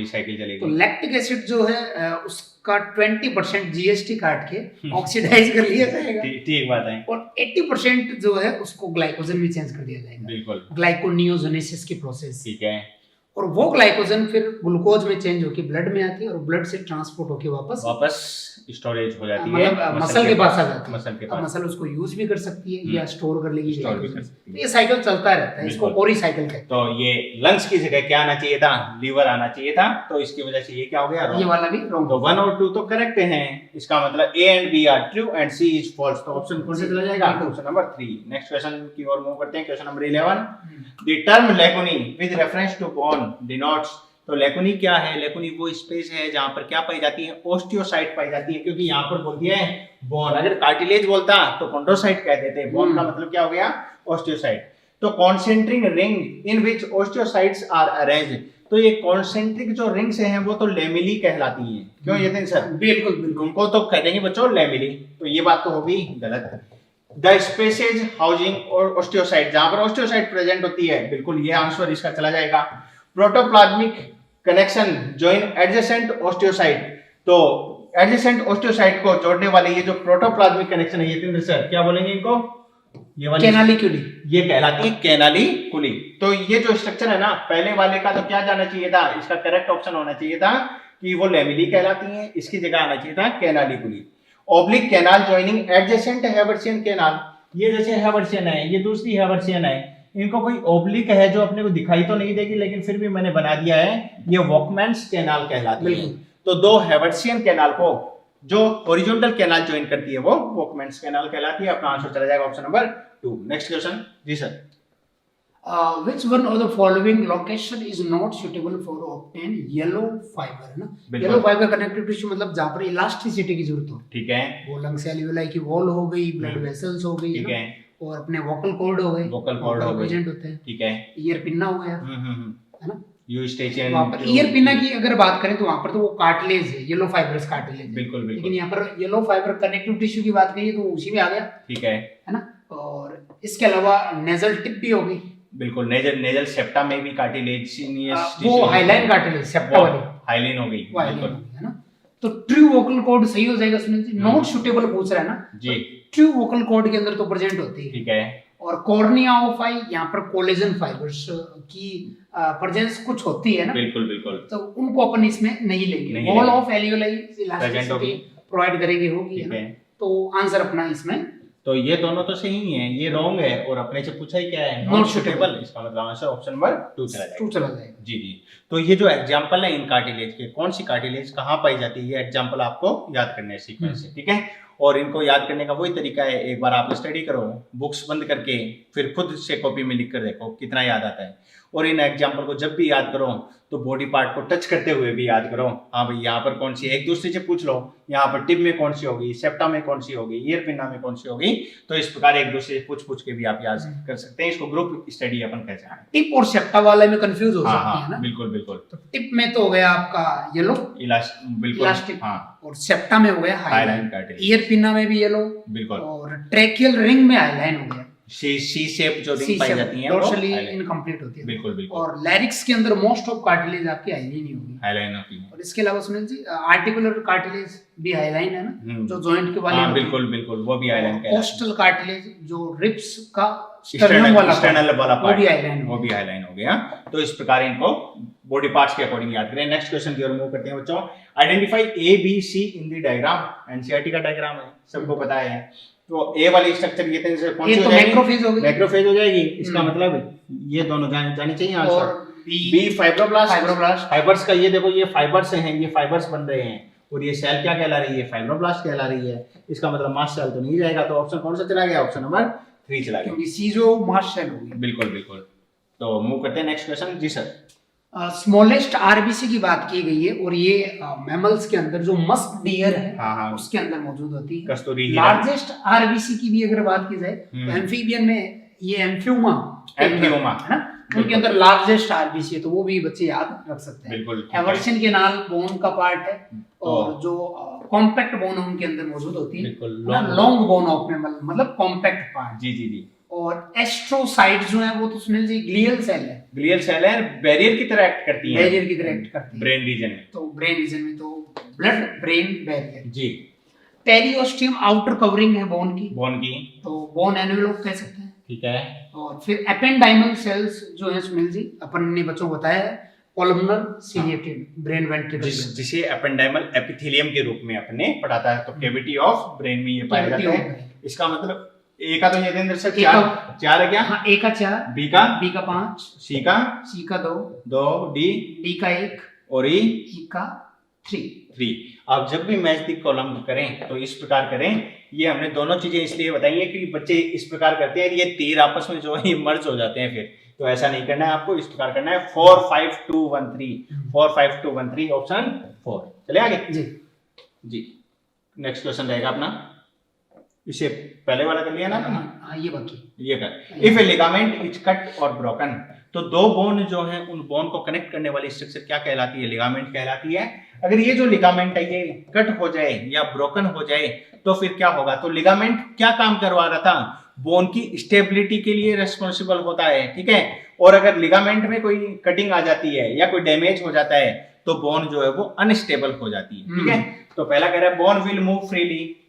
साइकिल चलेगी। तो लैक्टिक एसिड जो है उसका 20% जीएसटी काट के ऑक्सीडाइज कर लिया जाएगा, ठीक बात है, और 80% जो है उसको ग्लाइकोजन में चेंज कर दिया जाएगा, बिल्कुल, ग्लाइकोनियोजेनेसिस की प्रोसेस। ठीक है, और वो ग्लाइकोजन फिर ग्लूकोज में चेंज होकर ब्लड में आती है, और ब्लड से ट्रांसपोर्ट होकर वापस स्टोरेज हो जाती है, मतलब मसल के पास आ जाती है। मसल के अब पास मसल उसको यूज भी कर सकती है या स्टोर कर लेगी, स्टोर भी कर सकती है। ये साइकिल चलता रहता है, इसको कोरी साइकिल कहते हैं। तो ये लंग्स की जगह क्या आना चाहिए था, लीवर आना चाहिए था, तो इसकी वजह से ये क्या हो गया, ये वाला भी रॉन्ग। तो 1 और 2 तो करेक्ट हैं, इसका मतलब A and B are true and C is false, तो ऑप्शन कौन से चला जाएगा, ऑप्शन नंबर 3। नेक्स्ट क्वेश्चन की ओर मूव करते हैं, question number 11। The term lacunae with reference to bone denotes, तो लेकुनी क्या है, लेकुनी वो स्पेस है जहां पर क्या पाई जाती है, ओस्टियोसाइट पाई जाती है, क्योंकि यहाँ पर बोल दिया है बोन, अगर कार्टिलेज बोलता तो कॉन्ड्रोसाइट कह देते, बोन का मतलब क्या हो गया, ओस्टियोसाइट। तो concentric ring in which osteocytes are arranged, तो ये कॉन्सेंट्रिक जो रिंग्स हैं वो तो लेमिली कहलाती हैं, क्यों यतिन सर, बिल्कुल उनको तो कह देंगे बच्चों लेमिली, तो ये बात तो होगी गलत। द स्पेसेज हाउसिंग और ओस्टियोसाइट, जहां पर ओस्टियोसाइट प्रेजेंट होती है, बिल्कुल ये आंसर इसका चला जाएगा। Protoplasmic connection join adjacent osteocyte, तो एडजेसेंट ओस्टियोसाइट को जोड़ने वाले ये जो प्रोटोप्लाज्मिक कनेक्शन है, यतिन सर क्या बोलेंगे इनको, ये वाली कैनालिकुली, ये कहलाती है कैनालिकुली। तो ये जो स्ट्रक्चर है ना, पहले वाले का तो क्या जाना चाहिए था, इसका करेक्ट ऑप्शन होना चाहिए था कि वो लेमिली कहलाती है, इसकी जगह आना चाहिए था canaliculi. Oblique canal joining adjacent Haversian canal, ये जैसे हेबर्सियन है, ये दूसरी हेबर्सियन है, इनको कोई ओब्लिक है जो अपने को दिखाई तो नहीं देगी, लेकिन फिर भी मैंने बना दिया है, ये वॉकमैन्स कैनाल कहलाती है। तो दो हेबर्सियन कैनाल को जो हॉरिजॉन्टल कैनाल ज्वाइन करती है वो वॉकमैन्स कैनाल कहलाती है। अपना आंसर चला जाएगा ऑप्शन नंबर 2। नेक्स्ट क्वेश्चन जी sir. which one of the following location is not suitable for obtain yellow fiber, है ना, येलो फाइबर कनेक्टिव टिश्यू मतलब जहां पर इलास्टिसिटी की जरूरत हो, ठीक है, वो लंग्स एल्वियोलाई की वॉल हो गई, ब्लड वेसल्स हो गई, ठीक है, और अपने वोकल कॉर्ड हो गए, वोकल कॉर्ड हो प्रेजेंट होते हैं, ठीक है, ईयर पिन्ना हो गया, है ना, यूस्टेशियन, वहां पर ईयर पिन्ना की अगर बात करें तो वहां पर तो वो कार्टिलेज है, येलो फाइबरस कार्टिलेज, बिल्कुल बिल्कुल, लेकिन यहाँ पर येलो फाइबर कनेक्टिव टिश्यू की बात करिए तो उसी में आ गया, ठीक है ना। और इसके अलावा नेजल टिप भी हो गई, बिल्कुल, नेजल सेप्टा में भी कार्टिलेजिनियस, वो हाइलाइन कार्टिलेज सेप्टा वाली हाइलाइन हो गई, बिल्कुल, है ना। तो ट्रू वोकल कॉर्ड सही हो जाएगा, सुनिए जी, नॉट सूटेबल पूछ रहा है ना जी, ट्रू वोकल कॉर्ड के अंदर तो प्रेजेंट होती है, ठीक है, और कॉर्निया ऑफ आई यहाँ पर कोलेजन फाइबर्स की प्रेजेंस कुछ होती है ना, बिल्कुल बिल्कुल, तो उनको अपन इसमें नहीं लेंगे, wall of alveoli elasticity provide करेंगे होगी, है ना, तो आंसर अपना इसमें, तो ये दोनों तो सही है, ये रॉन्ग है, और अपने से पूछा ही क्या है, नॉट सूटेबल, इसका मतलब आंसर ऑप्शन नंबर 2 चला जाएगा जी जी। तो ये जो एग्जांपल है इन कार्टिलेज के, कौन सी कार्टिलेज कहाँ पाई जाती है, ये एग्जांपल आपको याद करने हैं सीक्वेंस से, ठीक है। और इनको याद करने का वही तरीका है, एक बार आप स्टडी करो बुक्स बंद करके, फिर खुद से कॉपी में लिख कर देखो कितना याद आता है, और इन एग्जाम्पल को जब भी याद करो तो बॉडी पार्ट को टच करते हुए भी याद करो, हाँ भाई यहाँ पर कौन सी, एक दूसरे से पूछ लो, यहाँ पर टिप में कौन सी होगी, सेप्टा में कौन सी होगी, ईयर पिन्ना में कौन सी होगी, तो इस प्रकार एक दूसरे से पूछ के भी आप याद कर सकते हैं। इसको ग्रुप स्टडी अपन कहते हैं। टिप और सेप्टा वाले में कंफ्यूज हो सकते हैं ना, बिल्कुल बिल्कुल। तो टिप में तो हो गया आपका येलो इलास्टिक, और सेप्टा में हो गया हाइलाइन कार्टिलेज, ईयर पिन्ना में भी येलो, बिल्कुल, और ट्रेकियल रिंग में हाइलाइन हो गया, सी शेप जो रिंग पाई जाती है डोर्सली इनकम्प्लीट होती है, बिल्कुल बिल्कुल, और लैरिक्स के अंदर मोस्ट ऑफ कार्टिलेज आपकी हाइलाइन ही होगी, हाइलाइन होती है। और इसके अलावा सुनिए जी, आर्टिकुलर कार्टिलेज भी हाइलाइन है ना, जो जॉइंट के वाले, हां बिल्कुल बिल्कुल, वो भी हाइलाइन है। कोस्टल कार्टिलेज जो रिब्स का एक्सटर्नल वाला पार्ट, वो भी हाइलाइन हो गया। तो इस प्रकार इनको बॉडी पार्ट्स के अकॉर्डिंग याद करें। नेक्स्ट क्वेश्चन की ओर मूव करते हैं बच्चों। Identify A B C in the diagram, NCERT का डायग्राम है, सबको पता है। तो ए वाली स्ट्रक्चर ये तो कौन सी हो जाएगी, मैक्रोफेज हो गई, मैक्रोफेज हो जाएगी, इसका मतलब ये दोनों जानी चाहिए आंसर। बी फाइब्रोब्लास्ट, फाइबर्स का, ये देखो ये फाइबर्स हैं, ये फाइबर्स बन रहे हैं, और ये सेल क्या कहला रही है, फाइब्रोब्लास्ट कहला रही है। इसका मतलब मास्ट सेल तो नहीं जाएगा, तो ऑप्शन कौन सा चला गया, ऑप्शन नंबर 3 चला गया, क्योंकि सी जो मास्ट सेल होगी। बिल्कुल बिल्कुल। तो मूव करते हैं नेक्स्ट क्वेश्चन। जी सर। स्मॉलेस्ट आरबीसी की बात की गई है और ये मैमल्स के अंदर जो मस्क डियर है हाँ। उसके अंदर मौजूद होती है। कस्तूरी लार्जेस्ट आरबीसी की भी अगर बात की जाए तो एम्फीबियन में ये एम्फ्यूमा है ना, उनके अंदर लार्जेस्ट आरबीसी है, तो वो भी बच्चे याद रख सकते हैं। बिल्कुल। एवर्सन के नाल बोन का पार्ट है और जो कॉम्पैक्ट बोन उनके अंदर मौजूद होती है, लॉन्ग बोन ऑफ मैमल मतलब कॉम्पैक्ट पार्ट। जी। और एस्ट्रोसाइट जो है वो तो सुनील जी ग्लियल सेल है, ग्लियल सेल है, बैरियर की तरह एक्ट करती है, बैरियर की तरह एक्ट करती है ब्रेन रीजन में। तो ब्रेन रीजन में तो ब्लड ब्रेन बैरियर जी। पेरियोस्टियम आउटर कवरिंग है बोन की, तो बोन एनवेलोप कह सकते हैं, ठीक है। और फिर एपेंडाइमल सेल्स जो है सुनील जी अपन ने बच्चों को बताया है कोलमनर सिलिएटेड ब्रेन वेंट्रिकल, जिसे एपेंडाइमल एपिथेलियम के रूप में अपने पढ़ाता है, तो कैविटी ऑफ ब्रेन में ये पाया जाता है। इसका मतलब ए का तो ये अंदर से 4 है क्या? हाँ, ए का 4, बी का 5, सी का 2, डी का 1 और ई का 3। आप जब भी मैच द कॉलम करें तो इस प्रकार करें। ये हमने दोनों चीजें इसलिए बताई है कि बच्चे इस प्रकार करते हैं, ये तीर आपस में जो है मर्ज हो जाते हैं, फिर तो ऐसा नहीं करना है आपको, इस प्रकार करना है 4 5 2 1 3 4 5 2 1 3 ऑप्शन 4। चले आगे जी। नेक्स्ट क्वेश्चन रहेगा अपना, इसे पहले वाला कर लिया ना, ये बाकी ये कर। If A ligament is cut और ब्रोकन, तो दो बोन जो हैं उन बोन को कनेक्ट करने वाली स्ट्रक्चर क्या कहलाती है, लिगामेंट कहलाती है। अगर ये जो लिगामेंट है ये कट हो जाए या ब्रोकन हो जाए तो फिर क्या होगा, तो लिगामेंट क्या काम करवा रहा था, बोन की स्टेबिलिटी के लिए रेस्पॉन्सिबल होता है, ठीक है। और अगर लिगामेंट में कोई कटिंग आ जाती है या कोई डैमेज हो जाता है तो बोन जो है वो अनस्टेबल हो जाती है, ठीक है। तो पहला कह रहा है बोन विल मूव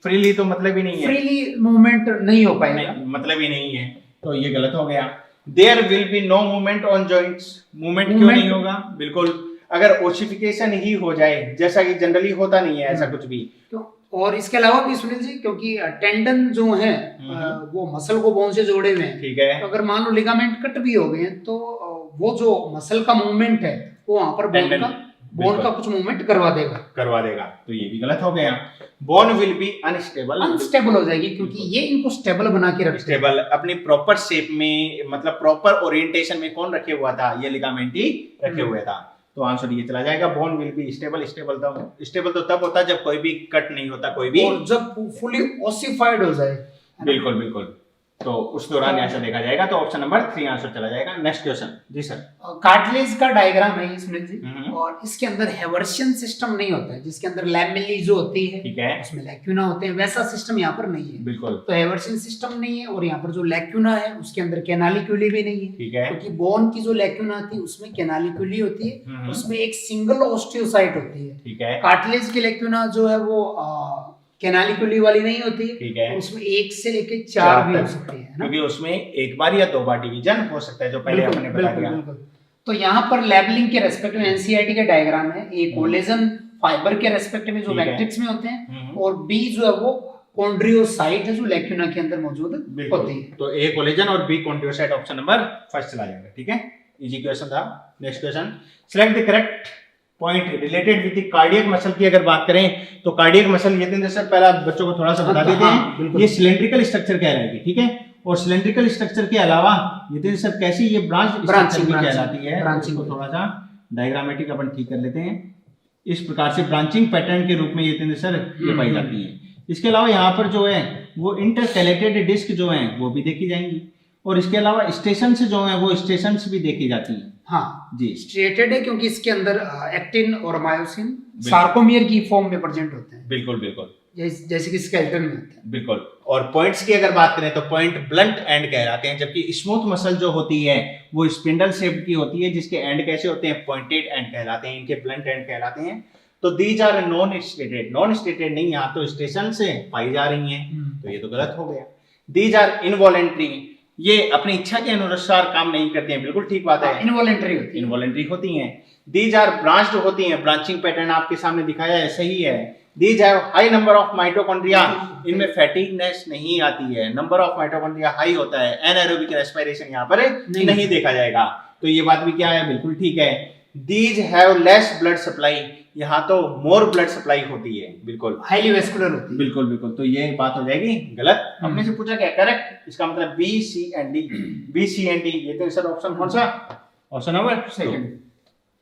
फ्रीली तो मतलब ही नहीं है, फ्रीली मूवमेंट नहीं हो पाएगा, मतलब ही नहीं है, तो ये गलत हो गया। There will be no movement on joints, movement क्यों नहीं होगा, बिल्कुल अगर ओसिफिकेशन ही हो जाए, जैसा कि जनरली होता नहीं है ऐसा कुछ भी। तो और इसके अलावा भी सुनील जी, क्योंकि टेंडन जो है वो मसल को बोन से जोड़े हुए हैं, ठीक है। तो अगर मान लो लिगामेंट कट भी हो गए तो वो जो मसल का मूवमेंट है वो वहां पर बोन का कुछ मूवमेंट करवा देगा, तो ये भी गलत हो गया। बोन विल बी अनस्टेबल हो जाएगी, क्योंकि ये इनको स्टेबल बना के रखते स्टेबल अपनी प्रॉपर शेप में, मतलब प्रॉपर ओरिएंटेशन में कौन रखे हुआ था, ये लिगामेंट ही रखे हुए था, तो आंसर ये चला जाएगा। बोन विल बी स्टेबल तो तब होता है जब कोई भी कट नहीं होता, कोई भी, और जब फुली ओसिफाइड हो जाए, बिल्कुल, तो उस दौरान ऐसा देखा जाएगा, तो ऑप्शन नंबर 3 आंसर चला जाएगा। नेक्स्ट क्वेश्चन जी सर। कार्टिलेज का डायग्राम है ये सुनील जी, और इसके अंदर हेवर्शियन सिस्टम नहीं होता है, जिसके अंदर लैमेली जो होती है, ठीक है, उसमें लैक्यूना होते हैं, वैसा सिस्टम यहाँ पर नहीं है, बिल्कुल। तो हेवर्शियन सिस्टम नहीं है, और यहाँ पर जो लैक्यूना है उसके अंदर कैनालिक्यूली भी नहीं है, ठीक है, क्योंकि बोन की जो लैक्यूना आती है उसमें कैनालिक्यूली होती है, उसमें एक सिंगल ऑस्टियोसाइट होती है, ठीक है। कार्टिलेज की लैक्यूना जो है वो कैनालिक्यूली वाली नहीं होती है, ठीक है, उसमें 1 से लेके 4 भी हो सकते हैं, क्योंकि उसमें एक बार या 2 बार डिवीजन हो सकता है, जो पहले हमने बता दिया। तो यहाँ पर लेबलिंग के रेस्पेक्ट में एनसीईआरटी का डायग्राम है, ए कोलेजन फाइबर के रेस्पेक्ट में जो मैट्रिक्स में होते हैं, और बी जो है वो कॉन्ड्रियोसाइट है जो लैक्यूना के अंदर मौजूद होती है, तो ए कोलेजन और बी कॉन्ड्रियोसाइट ऑप्शन नंबर 1 चला जाएगा, ठीक है। इजी क्वेश्चन था। Next question, select the correct point related with the cardiac muscle की अगर बात करें तो कार्डियक मसल, ये सर पहला बच्चों को थोड़ा सा बता देते हैं, ये सिलेंड्रिकल स्ट्रक्चर कहलाएगी, ठीक है। और सिलेंड्रिकल स्ट्रक्चर के अलावा ये सर कैसी, ये ब्रांच स्ट्रक्चर भी कहलाती है। ब्रांचिंग को थोड़ा सा डायग्रामेटिक अपन ठीक कर लेते हैं। इस प्रकार से ब्रांचिंग पैटर्न के रूप में ये सर ये पाई जाती है। इसके अलावा यहाँ पर जो है वो इंटरकैलेटेड डिस्क जो है वो भी देखी जाएंगी, और इसके अलावा स्टेशन जो है वो स्टेशन भी देखी जाती हैं। हाँ जी, स्ट्रेटेड है क्योंकि इसके अंदर एक्टिन और मायोसिन सार्कोमियर की फॉर्म में प्रेजेंट होते हैं, बिल्कुल जैसे कि स्केलेटन में होते हैं, बिल्कुल। और पॉइंट्स की अगर बात करें तो पॉइंट ब्लंट एंड कहलाते हैं, जबकि स्मूथ मसल जो होती है वो स्पिंडल शेप की होती है, जिसके एंड कैसे होते हैं, पॉइंटेड एंड कहलाते हैं, इनके ब्लंट एंड कहलाते हैं। तो दीज आर नॉन स्टेटेड नहीं, यहाँ तो स्टेशन से पाई जा रही हैं, तो ये तो गलत हो गया। दीज आर इनवॉलेंट्री, ये अपनी इच्छा के अनुसार काम नहीं करते हैं, बिल्कुल ठीक बात है, इनवॉलेंट्री होती हैं। दीज आर ब्रांच्ड होती हैं, ब्रांचिंग पैटर्न आपके सामने दिखाया है, सही है। These have high number of mitochondria, इनमें फैटिगनेस नहीं आती है, नंबर ऑफ माइटोकॉन्ड्रिया हाई होता है, एनाएरोबिक रेस्पिरेशन यहाँ पर नहीं देखा जाएगा, तो ये बात भी क्या है, बिल्कुल ठीक है। These have less blood supply, यहाँ तो मोर ब्लड सप्लाई होती है, बिल्कुल हाईली वेस्कुलर होती है। बिल्कुल बिल्कुल। तो ये बात हो जाएगी गलत। अपने से पूछा क्या करेक्ट, इसका मतलब B C and D. B C and D, ये तो सर ऑप्शन कौन सा, ऑप्शन नंबर सेकंड,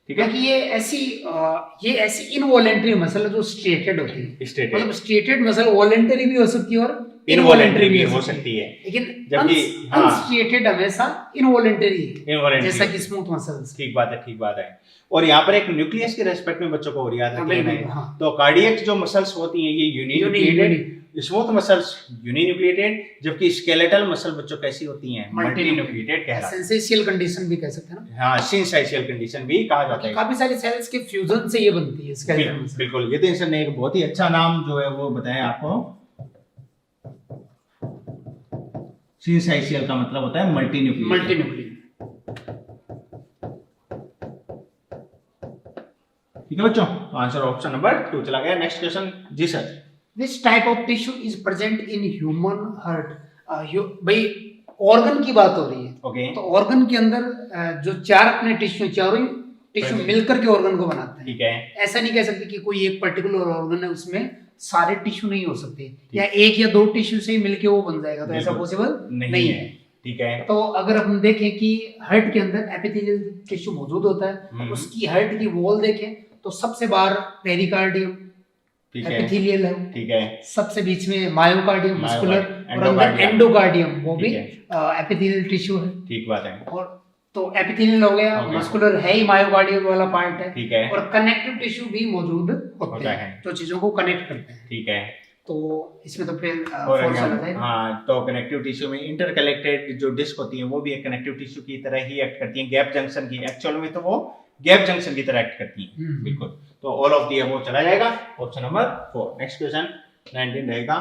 ठीक है। क्योंकि ये ऐसी इनवॉलेंटरी मसल है जो स्ट्रेटेड होती है। स्टेटेड मतलब स्ट्रेटेड मसल वॉलेंटरी भी हो सकती है और इनवॉलेंटरी भी हो सकती है, लेकिन जबकि अनस्ट्रेटेड हमेशा इनवॉलेंटरी है, इनवॉलेंटरी जैसा कि स्मूथ मसल्स। ठीक बात है, ठीक बात है। और यहाँ पर एक न्यूक्लियस के रेस्पेक्ट में बच्चों को और याद रखना है। हाँ। तो कार्डियक जो मसल्स होती हैं ये यूनिन्यूक्लिएटेड, स्मूथ मसल्स यूनिन्यूक्लिएटेड, जबकि स्केलेटल मसल बच्चों कैसी होती हैं, मल्टीन्यूक्लिएटेड कहलाती है। सेंसेशियल कंडीशन भी कह सकते हैं ना। हाँ, सिंसाइशियल कंडीशन भी कहा जाता है। काफी सारी सेल्स के फ्यूजन से ये बनती है स्केलेटल मसल। बिल्कुल, ये तो इंसान ने एक बहुत ही अच्छा नाम जो है वो बताया आपको। सिंसाइशियल का मतलब होता है मल्टीन्यूक्लिएटेड। ठीक है बच्चों, तो आंसर ऑप्शन नंबर 2 चला गया। नेक्स्ट क्वेश्चन जी sir. Which type of tissue is present in human heart? भाई ऑर्गन की बात हो रही है। ओके। तो ऑर्गन के अंदर जो चार अपने टिश्यू, चारों टिश्यू मिलकर के ऑर्गन को बनाते हैं। ठीक है। ऐसा नहीं कह सकते कि कोई एक पर्टिकुलर ऑर्गन है उसमें सारे टिश्यू नहीं हो सकते, या एक या दो टिश्यू से ही मिलके वो बन जाएगा, तो ऐसा पॉसिबल नहीं है। ठीक है। तो अगर हम देखें कि हार्ट के अंदर एपिथेलियल टिश्यू मौजूद होता है, उसकी हार्ट की वॉल देखें तो सबसे बाहर पेरिकार्डियम एपिथेलियल है, ठीक है। सबसे बीच में मायोकार्डियम मस्कुलर, और अंदर एंडोकार्डियम वो भी एपिथेलियल टिश्यू है। ठीक बात है। और तो एपिथेलियल हो गया, मस्कुलर है ही मायोकार्डियम वाला पार्ट है, ठीक है। और कनेक्टिव टिश्यू भी मौजूद होते हैं जो चीजों को कनेक्ट करते हैं। ठीक है। तो इसमें तो फिर फोर्स आता है। हाँ, तो कनेक्टिव टिश्यू में इंटरकनेक्टेड जो डिस्क होती है वो भी एक कनेक्टिव टिश्यू की तरह ही एक्ट करती है, गैप जंक्शन की, एक्चुअल में तो वो गैप जंक्शन की तरह एक्ट करती है। बिल्कुल। तो ऑल ऑफ दी अबव चला जाएगा, ऑप्शन नंबर 4। नेक्स्ट क्वेश्चन 19 रहेगा।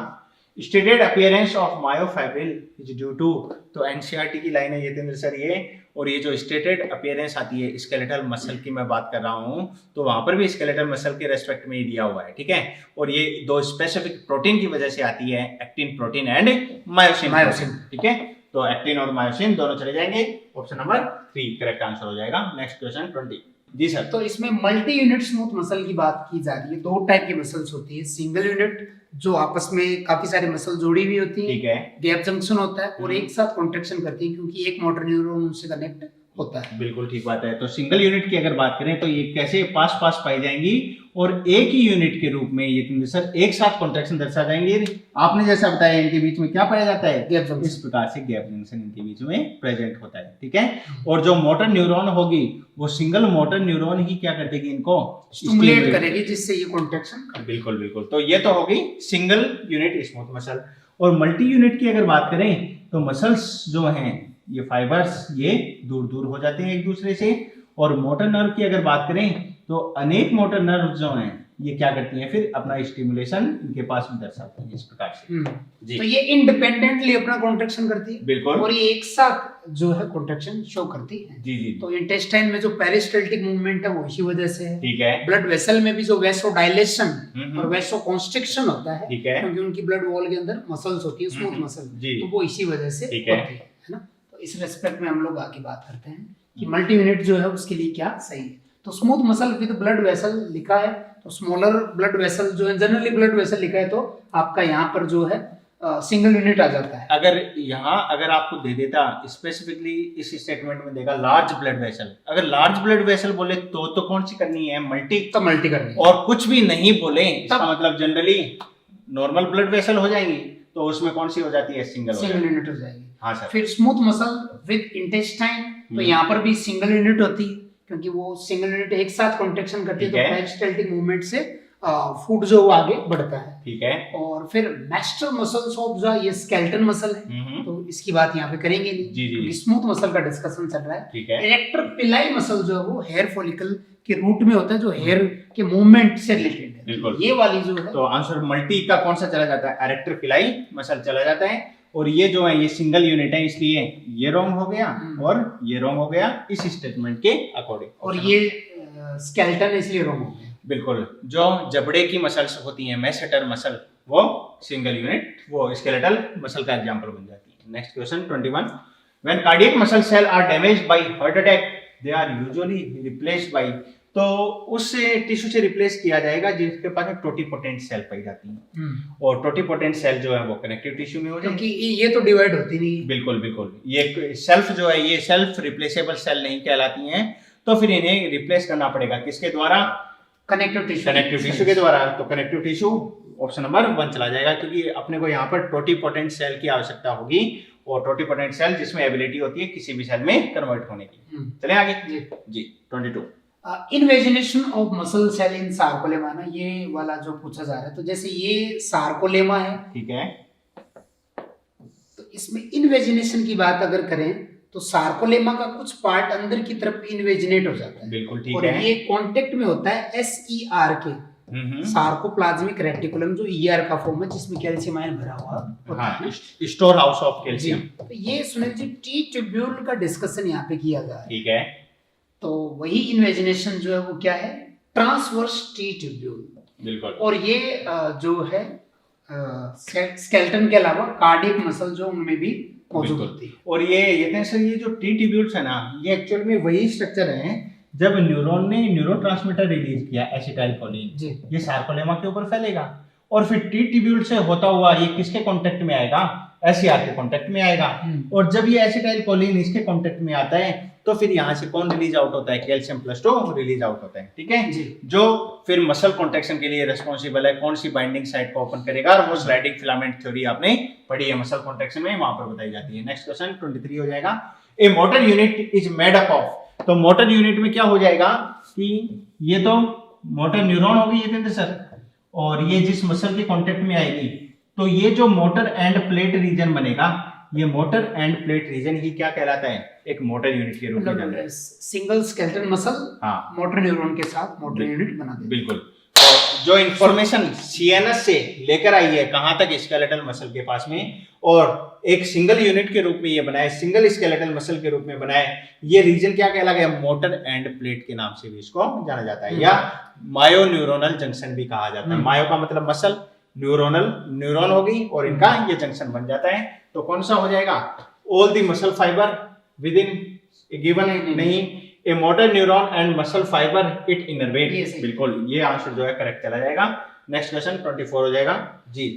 Stated appearance of myofibril is due to, तो एनसीईआरटी की लाइन है यतेंद्र सर ये, और ये जो स्टेटेड अपीयरेंस आती है स्केलेटल मसल की मैं बात कर रहा हूँ, तो वहां पर भी स्केलेटल मसल के रेस्पेक्ट में ही दिया हुआ है, ठीक है। और ये दो स्पेसिफिक प्रोटीन की वजह से आती है, एक्टिन प्रोटीन एंड मायोसिन, ठीक है। तो एक्टिन और मायोसिन दोनों चले जाएंगे, ऑप्शन नंबर 3 करेक्ट आंसर हो जाएगा। नेक्स्ट क्वेश्चन 20 जी सर। तो इसमें मल्टी यूनिट स्मूथ मसल की बात की जा रही है। दो टाइप की मसल्स होती है, सिंगल यूनिट जो आपस में काफी सारे मसल जोड़ी हुई होती है, ठीक है, गैप जंक्शन होता है, और एक साथ कॉन्ट्रैक्शन करती है क्योंकि एक मोटर न्यूरॉन उनसे कनेक्ट होता है। बिल्कुल ठीक बात है। तो सिंगल यूनिट की अगर बात करें तो ये कैसे पास पास पाई जाएंगी और एक ही यूनिट के रूप में ये सर एक साथ कॉन्ट्रैक्शन दर्शा जाएंगे। आपने जैसा बताया इनके बीच में क्या पाया जाता है, गैप जंक्शन। इस प्रकार से गैप जंक्शन इनके बीच में प्रेजेंट होता है, ठीक है। और जो मोटर न्यूरॉन होगी वो सिंगल मोटर न्यूरॉन ही क्या कर देगी, इनको स्टिमुलेट करेगी, जिससे ये कॉन्ट्रैक्शन। बिल्कुल बिल्कुल। तो ये तो होगी सिंगल यूनिट स्मूथ मसल। और मल्टी यूनिट की अगर बात करें तो मसल्स जो हैं ये फाइबर्स ये दूर दूर हो जाते हैं एक दूसरे से। और मोटर नर्व की अगर बात करें तो अनेक मोटर नर्व जो हैं ये क्या करती हैं, फिर अपना स्टिमुलेशन इनके पास में दर्शाती हैं इस प्रकार से जी। तो ये इंडिपेंडेंटली अपना कॉन्ट्रैक्शन करती है, बिल्कुल, और ये एक साथ जो है कॉन्ट्रैक्शन शो करती है। जी जी। तो इंटेस्टाइन में जो पेरिस्टाल्टिक मूवमेंट है वो इसी वजह से है, ठीक है। ब्लड वेसल में भी जो वेसोडाइलेशन और वेसोकॉन्स्ट्रिक्शन होता है, ठीक है, क्योंकि उनकी ब्लड वॉल के अंदर मसल्स होती है, स्मूथ मसल, तो वो इसी वजह से होती है ना। तो इस रेस्पेक्ट में हम लोग आगे बात करते हैं कि मल्टी यूनिट जो है उसके लिए क्या सही है। तो smooth muscle with blood vessel लिखा है, तो स्मॉलर ब्लड वेसल जो है, जनरली ब्लड वेसल लिखा है तो आपका यहाँ पर जो है सिंगल यूनिट आ जाता है। अगर यहाँ अगर आपको दे देता स्पेसिफिकली इस स्टेटमेंट में देगा लार्ज ब्लड वेसल, अगर लार्ज ब्लड वेसल बोले तो कौन सी करनी है, मल्टी, तो मल्टी करनी है। और कुछ भी नहीं बोले इसका मतलब जनरली नॉर्मल ब्लड वेसल हो जाएंगी, तो उसमें कौन सी हो जाती है, सिंगल यूनिट हो जाएगी। हाँ सर। फिर स्मूथ मसल विद इंटेस्टाइन, तो यहाँ पर भी सिंगल यूनिट होती है क्योंकि वो सिंगल यूनिट एक साथ कॉन्ट्रैक्शन करती है, तो पेरिस्टाल्टिक मूवमेंट से फूड जो वो आगे बढ़ता है, ठीक है। और फिर मैस्टर मसल्स ऑफ द ये स्केलेटन मसल है, तो इसकी बात यहाँ पे करेंगे नहीं क्योंकि स्मूथ मसल का डिस्कशन चल रहा है, ठीक है। इरेक्टर पिलाई मसल जो है वो हेयर फॉलिकल के रूट में होता है, जो हेयर के मूवमेंट से रिलेटेड है, बिल्कुल ये वाली जो है। तो आंसर मल्टी का कौन सा चला जाता है, इरेक्टर पिलाई मसल चला जाता है। और ये जो है ये सिंगल यूनिट है, इसलिए ये रॉन्ग हो गया और ये रॉन्ग हो गया इस स्टेटमेंट के अकॉर्डिंग, और ये स्केलेटन इसलिए रॉन्ग हो गया। बिल्कुल, जो जबड़े की मसल्स होती हैं, मैसेटर मसल, वो सिंगल यूनिट, वो स्केलेटल मसल का एग्जांपल बन जाती है। Next question 21, when cardiac muscle cell are damaged by heart attack they are usually replaced by तो उस टिश्यू से रिप्लेस किया जाएगा जिसके पास में टोटिपोटेंट सेल पाई जाती है, और टोटिपोटेंट सेल जो है वो कनेक्टिव टिश्यू में हो जाएगी, क्योंकि ये तो डिवाइड होती नहीं। बिल्कुल बिल्कुल, ये सेल्फ जो है ये सेल्फ रिप्लेसेबल सेल नहीं कहलाती हैं, तो फिर इन्हें रिप्लेस करना पड़ेगा किसके द्वारा, कनेक्टिव टिश्यू के द्वारा। तो कनेक्टिव टिश्यू ऑप्शन नंबर 1 चला जाएगा, क्योंकि अपने को यहाँ पर टोटिपोटेंट सेल की आवश्यकता होगी, और टोटिपोटेंट सेल जिसमें एबिलिटी होती है किसी भी सेल में कन्वर्ट होने की। चले आगे जी 22। Invagination of muscle cell in sarcolemma, ना ये वाला जो पूछा जा रहा है, तो जैसे ये सार्कोलेमा है, ठीक है, तो इसमें इन्वेजिनेशन की बात अगर करें तो सार्कोलेमा का कुछ पार्ट अंदर की तरफ इन्वेजिनेट हो जाता है, बिल्कुल ठीक और है, ये कांटेक्ट में होता है SER के, सार्कोप्लाज्मिक रेटिकुलम, जो ER का फॉर्म है जिसमें कैल्शियम आयन भरा हुआ होता है, स्टोर हाउस ऑफ कैल्शियम। तो ये सुनील जी टी ट्यूब्यूल का डिस्कशन यहाँ पे किया जा रहा है, ठीक है, तो वही इन्वेजिनेशन जो है वो क्या है, ट्रांसवर्स टी ट्यूब्यूल, बिल्कुल, और ये जो है स्केलेटन के अलावा कार्डियक मसल जो उनमें भी मौजूद होती है। और ये सर ये जो टी ट्यूब्यूल्स है ना, ये एक्चुअल में वही स्ट्रक्चर है जब न्यूरॉन ने न्यूरोट्रांसमीटर रिलीज किया एसिटाइलकोलिन, ये सार्कोलेमा के ऊपर फैलेगा, और फिर टी ट्यूब्यूल से होता हुआ ये किसके कांटेक्ट में आएगा, SER के कांटेक्ट में आएगा, और जब ये एसिटाइलकोलिन इसके कांटेक्ट में आता है तो फिर यहाँ से कौन रिलीज आउट होता है, कैल्शियम प्लस 2 रिलीज आउट होता है, ठीक है, जो फिर मसल कॉन्ट्रैक्शन के लिए रिस्पॉन्सिबल है, कौन सी बाइंडिंग साइट को ओपन करेगा, और वो स्लाइडिंग फिलामेंट थ्योरी आपने पढ़ी है मसल कॉन्ट्रैक्शन में, वहां पर बताई जाती है। नेक्स्ट क्वेश्चन 23 हो जाएगा, a motor unit is made up of, तो मोटर यूनिट में क्या हो जाएगा कि ये तो मोटर न्यूरॉन होगी ये सर, और ये जिस मसल के कांटेक्ट में आएगी, तो ये जो मोटर एंड प्लेट रीजन बनेगा, ये मोटर एंड प्लेट रीजन ही क्या कहलाता है, एक मोटर यूनिट के रूप में जाना है, single skeleton muscle motor neuron के साथ मोटर यूनिट बना देते हैं, बिल्कुल। और जो इंफॉर्मेशन CNS से लेकर आई है कहां तक, स्केलेटल मसल के पास में, और एक सिंगल यूनिट के रूप में ये बनाए, सिंगल स्केलेटल मसल के रूप में बनाए, ये रीजन क्या कहला गया, मोटर एंड प्लेट के नाम से भी इसको जाना जाता है, या मायो न्यूरोनल जंक्शन भी कहा जाता है। मायो का मतलब मसल, न्यूरोनल न्यूरॉन होगी, और इनका ये जंक्शन बन जाता है, तो कौन सा हो जाएगा, all the muscle fibre within given, नहीं, a motor neuron and muscle fibre it innervate, बिल्कुल ये आंसर जो है करेक्ट चला जाएगा। नेक्स्ट क्वेश्चन 24 हो जाएगा जी।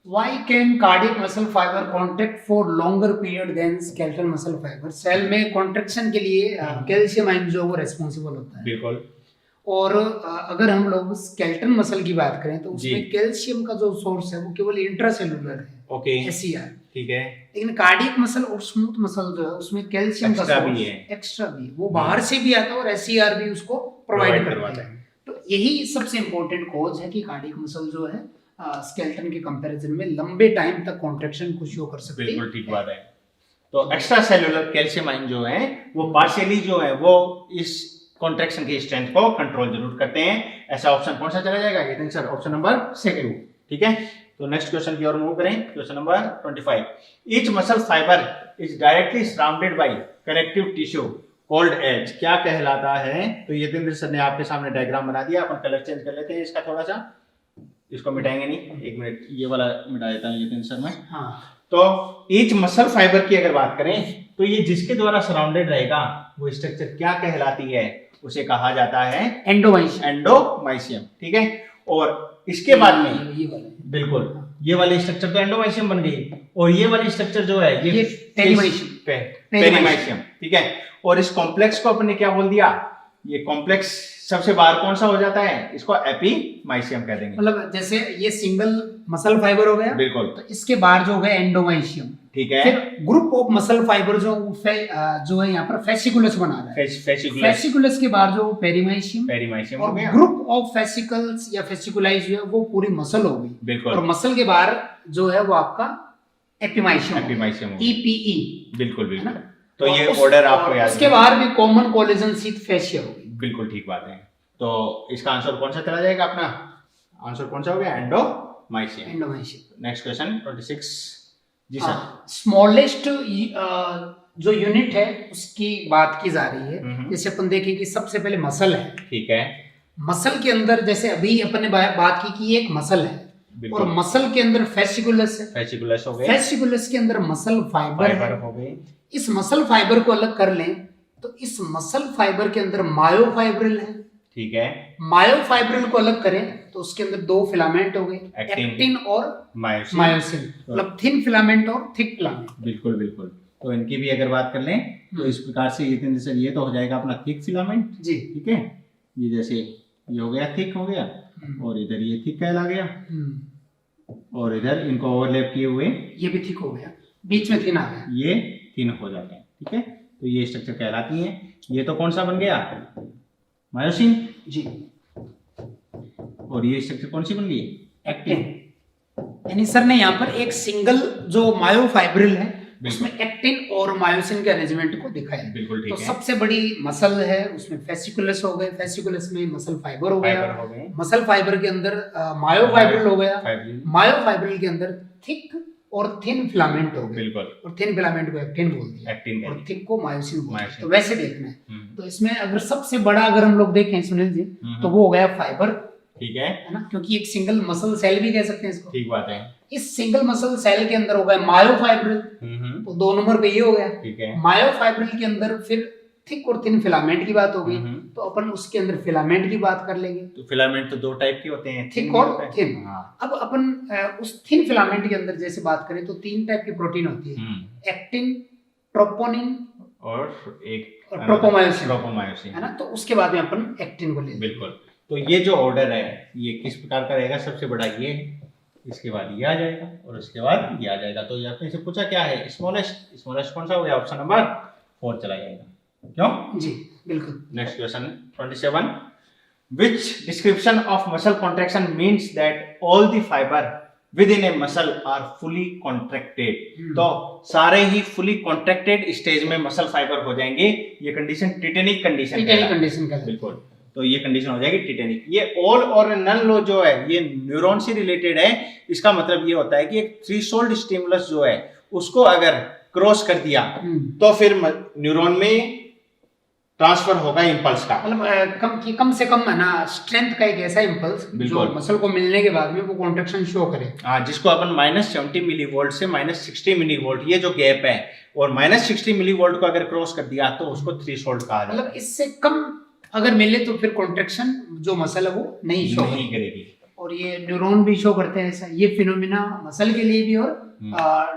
Why can cardiac muscle fiber contract for longer period than skeletal muscle fiber? Cell में कॉन्ट्रैक्शन के लिए कैल्शियम आयन जो वो रेस्पॉन्सिबल होता है, बिल्कुल, और अगर हम लोग स्केलेटन मसल की बात करें तो उसमें कैल्शियम का जो सोर्स है वो केवल इंट्रासेलुलर है, ओके, SER, ठीक है, लेकिन कार्डियक मसल और स्मूथ मसल जो है उसमें कैल्शियम का सोर्स एक्स्ट्रा भी है, वो बाहर से भी आता है और SER भी उसको प्रोवाइड करवाता है। तो यही सबसे इंपॉर्टेंट कॉज है कि कार्डियक मसल जो है स्केलेटन के कंपैरिजन में लंबे टाइम तक कॉन्ट्रैक्शन को शो कर सकती है, बिल्कुल ठीक बात है। तो एक्स्ट्रा सेलुलर कैल्शियम आयन जो है वो पार्शियली जो है वो इस कॉन्ट्रैक्शन की स्ट्रेंथ को कंट्रोल जरूर करते हैं। ऐसा ऑप्शन कौन सा चला जाएगा, ये सर ऑप्शन नंबर 2, ठीक है। तो नेक्स्ट क्वेश्चन की ओर मूव करें, question number 25। Each muscle fibre is directly surrounded by connective tissue called as, क्या कहलाता है। तो यतेंद्र सर ने आपके सामने डायग्राम बना दिया, अपन कलर चेंज कर लेते हैं इसका थोड़ा सा, इसको मिटाएंगे नहीं, एक मिनट ये वाला मिटा देता हूँ यतेंद्र सर में। हाँ, तो ईच मसल फाइबर की अगर बात करें तो ये जिसके द्वारा सराउंडेड रहेगा वो स्ट्रक्चर क्या कहलाती है, उसे कहा जाता है एंडोमाइसियम, ठीक है। और इसके बाद में ये वाला बिल्कुल ये वाली स्ट्रक्चर तो एंडोमाइसियम बन गई, और ये वाली स्ट्रक्चर जो है ये पेरीमाइसियम, ठीक है। और इस कॉम्प्लेक्स को अपने क्या बोल दिया, ये कॉम्प्लेक्स सबसे बाहर कौन सा हो जाता है, इसको एपीमाइसियम कह देंगे। मतलब जैसे ये सिंगल मसल फाइबर हो गया, बिल्कुल, तो इसके बाहर जो हो गया एंडोमाइसियम, ठीक है। फिर ग्रुप ऑफ मसल फाइबर जो है यहाँ पर फेसिकुलस बना रहा है, फेसिकुलस के बाहर जो पेरीमाइसियम हो गया, ग्रुप ऑफ फेसिकल्स या फेसिकुलाई जो है वो पूरी मसल हो गई, बिल्कुल। और मसल के बाहर जो है वो आपका एपीमाइसियम EPE, बिल्कुल बिल्कुल। तो ये ऑर्डर आपको याद, उसके बाहर भी कॉमन कोलेजन शीथ फेशिया होगी, बिल्कुल ठीक बात है। तो इसका आंसर कौन सा चला जाएगा, अपना आंसर कौन सा हो गया, एंडोमाइसियम। नेक्स्ट क्वेश्चन 26 जी सर। स्मॉलेस्ट जो यूनिट है उसकी बात की जा रही है, जैसे अपन देखें कि सबसे पहले मसल है, ठीक है। मसल के अंदर जैसे अभी अपन ने बात की कि एक मसल है, और मसल के अंदर फेसिकुलस है, फेसिकुलस हो गए, फेसिकुलस के अंदर मसल फाइबर हो गए। इस मसल फाइबर को अलग कर लें तो इस मसल फाइबर के अंदर मायोफाइब्रिल है, ठीक है। मायोफाइब्रिल को अलग करें तो उसके अंदर दो फिलामेंट हो गए, एक्टिन एक्टिन और मायोसिन। मायोसिन, मतलब थिन फिलामेंट और थिक फिलामेंट। बिल्कुल बिल्कुल। तो इनकी भी अगर बात कर लें तो इस प्रकार से ये जैसे ये तो हो जाएगा अपना थिक फिलामेंट जी, ठीक है। ये जैसे ये हो गया थिक हो गया और इधर ये थिक कहला गया और इधर इनको ओवरलैप किए हुए ये भी थिक हो गया, बीच में थिन आ गया, ये थिन हो जाते हैं ठीक है। तो ये स्ट्रक्चर कहलाती हैं। ये तो कौन सा बन गया मायोसिन जी, और ये स्ट्रक्चर कौन सी बन गई एक्टिन। यानी सर ने यहाँ पर एक सिंगल जो मायोफाइब्रिल है उसमें एक्टिन और मायोसिन के अरेंजमेंट को दिखाया है। बिल्कुल ठीक तो है। सबसे बड़ी मसल है उसमें फेसिकुलस हो गए, फेसिकुलस में मसल फाइबर हो गया, हो गए। मसल फाइबर के अंदर मायोफाइब्रिल हो गया, फाइब्रिल। मायोफाइब्रिल के अंदर थिक और थिन फिलामेंट हो गए, बिल्कुल। और थिन फिलामेंट को एक्टिन बोल दिया एक्टिन और थिक को मायोसिन बोल दिया। मायोसिन। तो वैसे देखना है। तो इसमें अगर सबसे बड़ा अगर हम लोग देखें सुनील जी तो वो हो गया फाइबर, ठीक है है ना, क्योंकि एक सिंगल मसल सेल भी कह सकते हैं इसको। ठीक बात है। इस सिंगल मसल सेल के अंदर हो गया मायोफाइब्रिल, तो 2 नंबर पे ये हो गया। ठीक है। मायोफाइब्रिल के अंदर फिर थिक और थिन फिलामेंट की बात हो गई, तो अपन उसके अंदर फिलामेंट की बात कर लेंगे। तो फिलामेंट तो दो टाइप के होते हैं, थिक और थिन। हाँ। अब अपन उस थिन फिलामेंट के अंदर जैसे बात करें तो 3 टाइप की प्रोटीन होती है, एक्टिन, ट्रोपोनिन और एक ट्रोपोमायोसिन, है ना। तो उसके बाद में अपन एक्टिन को लेंगे। बिल्कुल। तो ये जो ऑर्डर है ये किस प्रकार का रहेगा, सबसे बड़ा ये है, इसके बाद ये आ जाएगा और उसके बाद ये आ जाएगा। तो ये आपने से पूछा क्या है स्मॉलेस्ट, स्मॉलेस्ट कौन सा हो गया, ऑप्शन नंबर 4 चला जाएगा। क्यों जी बिल्कुल। Next question 27, which description of muscle contraction means that all the fiber within a muscle are fully contracted। तो सारे ही fully contracted स्टेज में मसल फाइबर हो जाएंगे। ये कंडीशन टिटेनिक कंडीशन का बिल्कुल। तो ये कंडीशन हो जाएगी टिटेनिक। ये ऑल और नन लो जो है ये न्यूरॉन से रिलेटेड है। इसका मतलब ये होता है कि एक थ्रेशोल्ड स्टिमुलस जो है उसको अगर क्रॉस कर दिया तो फिर न्यूरॉन में ट्रांसफर होगा इम्पल्स का, मतलब कम से कम है ना स्ट्रेंथ का एक ऐसा इम्पल्स जो मसल को मिलने के बाद में वो कॉन्ट्रैक्शन शो करे। हाँ, जिसको अपन -70 मिलीवोल्ट से -60 मिलीवोल्ट ये जो गैप है और -60 मिलीवोल्ट को अगर क्रॉस कर दिया तो उसको थ्रेशोल्ड कहा जाता है। मतलब इससे कम अगर मिले तो फिर कॉन्ट्रैक्शन जो मसल है वो नहीं शो करेगी। और ये न्यूरॉन भी शो करते हैं ऐसा, ये फिनोमिना मसल के लिए भी और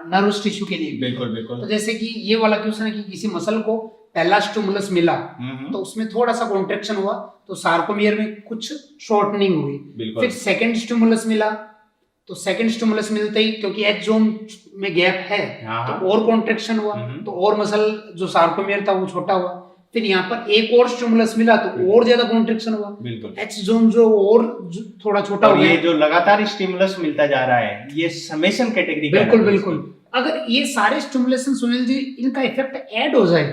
नर्वस टिश्यू के लिए भी। बिल्कुल बिल्कुल। तो जैसे कि ये वाला क्वेश्चन है कि किसी मसल को पहला स्टिमुलस मिला तो उसमें थोड़ा सा कॉन्ट्रैक्शन हुआ तो सार्कोमियर में कुछ शॉर्टनिंग हुई। फिर सेकंड स्टिमुलस मिला तो सेकंड स्टिमुलस मिलते ही क्योंकि एच जोन में गैप है तो और कॉन्ट्रैक्शन हुआ तो और मसल जो सार्कोमियर था वो छोटा हुआ। फिर यहाँ पर एक और स्टिमुलस मिला तो और ज्यादा कॉन्ट्रैक्शन हुआ, एच जोन जो और थोड़ा छोटा हुआ। ये जो लगातार स्टिमुलस मिलता जा रहा है ये समेशन कैटेगरी का। बिल्कुल बिल्कुल। अगर ये सारे स्टिमुलेशन सुनील जी इनका इफेक्ट ऐड हो जाए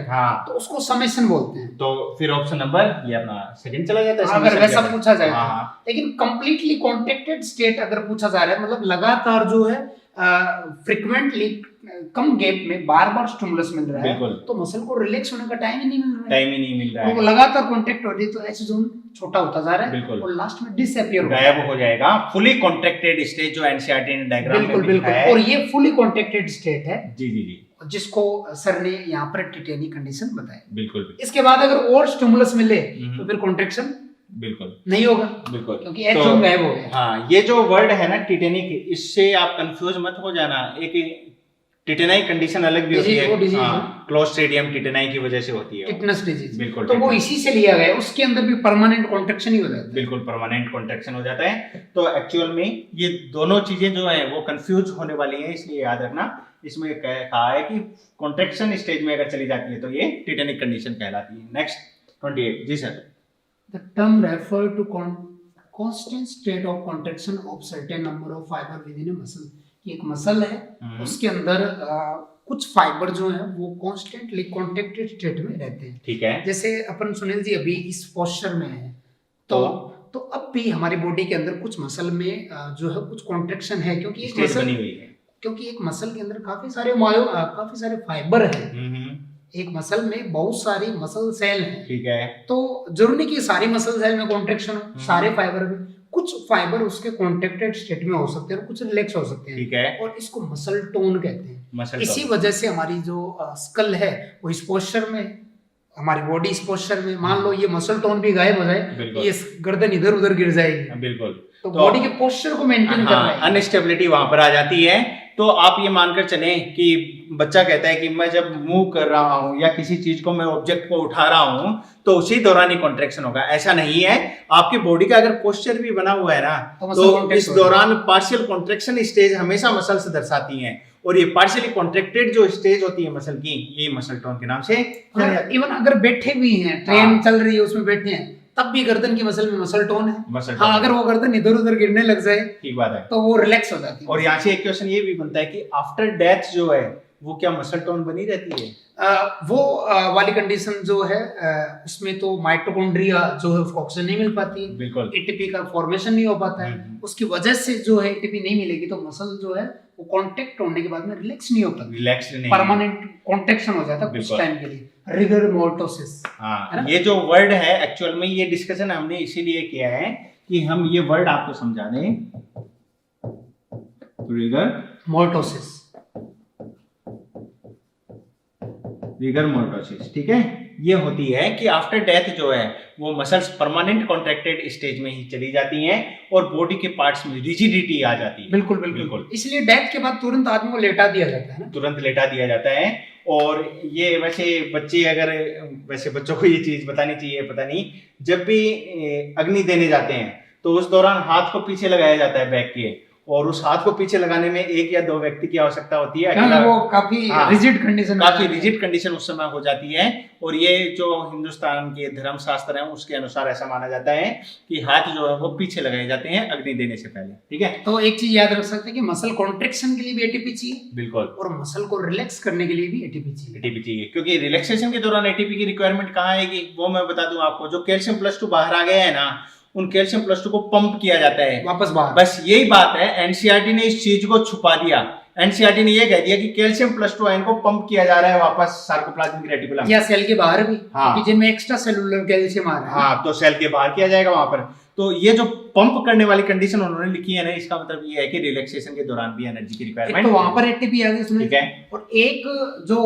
तो उसको समेशन बोलते हैं। तो फिर ऑप्शन नंबर ये अपना सेकंड चला जाता है अगर वैसा पूछा जाए तो। लेकिन कंप्लीटली कॉन्ट्रैक्टेड स्टेट अगर पूछा जा रहा है मतलब लगातार जो है फ्रीक्वेंटली कम गैप में बार बार स्टिमुलस मिल रहा है तो मसल को रिलैक्स होने का टाइम ही नहीं मिल रहा है। वो लगातार कॉन्ट्रैक्ट हो रही है तो एच जोन छोटा होता जा रहा है और लास्ट में डिसअपीयर गायब हो जाएगा। फुली कॉन्ट्रैक्टेड स्टेज जो एनसीईआरटी ने डायग्राम में बिल्कुल है और ये फुली कॉन्ट्रैक्टेड स्टेट है। जी जी जी, जिसको सर ने यहाँ पर टिटेनिक कंडीशन बताया। बिल्कुल। इसके बाद अगर और स्टिमुलस मिले तो फिर कॉन्ट्रैक्शन बिल्कुल नहीं होगा क्योंकि एच जोन गायब हो गया। हाँ, ये जो वर्ड है ना टिटेनिक, इससे आप कंफ्यूज मत हो जाना। एक टिटेनाई कंडीशन अलग भी होती है, क्लोस्ट्रिडियम टिटेनाई की वजह से होती है टिटनस डिजीज। बिल्कुल। तो वो इसी से लिया गया है, उसके अंदर भी परमानेंट कॉन्ट्रैक्शन ही हो जाता है। बिल्कुल परमानेंट कॉन्ट्रैक्शन हो जाता है। तो एक्चुअल में ये दोनों चीजें जो है वो कंफ्यूज होने वाली हैं, इसलिए याद रखना। इसमें कहा है कि कॉन्ट्रैक्शन स्टेज में अगर चली जाती है तो ये टिटेनिक कंडीशन कहलाती है। नेक्स्ट 28 जी sir. The term refer to constant state of contraction of certain number of fibre within a muscle. एक मसल है उसके अंदर कुछ फाइबर जो है वो कॉन्स्टेंटली कॉन्ट्रैक्टेड स्टेट में रहते हैं। ठीक है। जैसे अपन सुनील जी अभी इस पोस्चर में है तो अब भी हमारी बॉडी के अंदर कुछ मसल में जो है कुछ कॉन्ट्रैक्शन है क्योंकि एक मसल बनी हुई है। क्योंकि एक मसल के अंदर काफी सारे फाइबर हैं। एक मसल में बहुत सारी मसल सेल हैं। ठीक है। तो जरूरी नहीं कि सारी मसल सेल में कॉन्ट्रैक्शन हो, सारे फाइबर में कुछ फाइबर उसके कॉन्ट्रैक्टेड स्टेट में हो सकते हैं और कुछ रिलैक्स हो सकते हैं। ठीक है। और इसको मसल टोन कहते हैं। इसी वजह से हमारी जो स्कल है वो इस पोस्चर में हमारी बॉडी इस पोस्चर में, मान लो ये मसल टोन भी गायब हो जाए, बिल्कुल। ये गर्दन इधर उधर गिर जाएगी, बिल्कुल, तो बॉडी के पोस्चर को मेंटेन करना है। अनस्टेबिलिटी वहां पर आ जाती है। तो आप ये मानकर चलें कि बच्चा कहता है कि मैं जब मूव कर रहा हूं या किसी चीज को, मैं ऑब्जेक्ट को उठा रहा हूं, तो उसी दौरान ही कॉन्ट्रैक्शन होगा। ऐसा नहीं है, आपकी बॉडी का अगर पोस्चर भी बना हुआ है ना, तो इस दौरान पार्शियल कॉन्ट्रैक्शन स्टेज हमेशा मसल्स दर्शाती हैं, और ये पार्शियली कॉन्ट्रैक्टेड जो स्टेज होती है मसल की, ये मसल टोन के नाम से। इवन अगर बैठे भी हैं, ट्रेन चल रही है उसमें बैठे हैं, तब भी गर्दन की मसल में मसल टोन है। हाँ, अगर वो गर्दन इधर उधर गिरने लग जाए, ठीक बात है, तो वो रिलैक्स हो जाती है। और यहाँ से एक क्वेश्चन ये भी बनता है कि आफ्टर डेथ जो है वो क्या मसल टोन बनी रहती है? वो वाली कंडीशन जो है, उसमें तो माइटोकॉन्ड्रिया जो है ऑक्सीजन नहीं मिल पाती है, बिल्कुल, एटीपी का फॉर्मेशन नहीं हो पाता है, उसकी वजह से जो है एटीपी नहीं मिलेगी, तो मसल जो है वो कांटेक्ट होने के बाद में रिलैक्स नहीं होता, रिलैक्स नहीं, परमानेंट कॉन्ट्रैक्शन हो जाता है कुछ टाइम के लिए, रिगर मोर्टोसिस। हाँ, ये जो वर्ड है एक्चुअल में ये डिस्कशन हमने इसीलिए किया है कि हम ये वर्ड आपको समझा दें, रिगर मोर्टोसिस, रिगर मोर्टोसिस, ठीक है। ये होती है कि आफ्टर डेथ जो है वो मसल्स परमानेंट कॉन्ट्रैक्टेड स्टेज में ही चली जाती हैं और बॉडी के पार्ट्स में रिजिडिटी आ जाती है। बिल्कुल बिल्कुल, इसलिए डेथ के बाद तुरंत आदमी को लेटा दिया जाता है ना, तुरंत लेटा दिया जाता है। और ये वैसे बच्चे, अगर वैसे बच्चों को ये चीज बतानी चाहिए, पता नहीं, जब भी अग्नि देने जाते हैं तो उस दौरान हाथ को पीछे लगाया जाता है बैक के, और उस हाथ को पीछे लगाने में एक या दो व्यक्ति की आवश्यकता होती है। वो काफी रिजिड कंडीशन, काफी रिजिड कंडीशन उस समय हो जाती है। और ये जो हिंदुस्तान के धर्म शास्त्र है उसके अनुसार ऐसा माना जाता है कि हाथ जो है वो पीछे लगाए जाते हैं अग्नि देने से पहले, ठीक है। तो एक चीज याद रख सकते हैं कि मसल कॉन्ट्रैक्शन के लिए भी एटीपी चाहिए, बिल्कुल, और मसल को रिलैक्स करने के लिए भी एटीपी चाहिए। एटीपी चाहिए, क्योंकि रिलैक्सेशन के दौरान एटीपी की रिक्वायरमेंट कहाँ आएगी वो मैं बता दूं आपको। जो कैल्शियम प्लस 2 बाहर आ गया है ना, उन कैल्शियम प्लस 2 को पंप किया जाता है वापस बाहर। बस यही बात है, एनसीईआरटी ने इस चीज को छुपा दिया। एनसीईआरटी ने ये कह दिया कि कैल्शियम प्लस 2 आयन को पंप किया जा रहा है वापस सार्कोप्लाज्मिक रेटिकुलम या सेल के बाहर भी, हाँ, जिनमें एक्स्ट्रा सेलुलर कैल्शियम आ रहा है, हाँ, तो सेल के बाहर किया जाएगा वहां पर। तो ये जो पंप करने वाली कंडीशन उन्होंने लिखी है ना, इसका मतलब ये है कि रिलैक्सेशन के दौरान भी एनर्जी की रिक्वायरमेंट, तो वहां पर एटीपी आ गई इसमें, ठीक है। और एक जो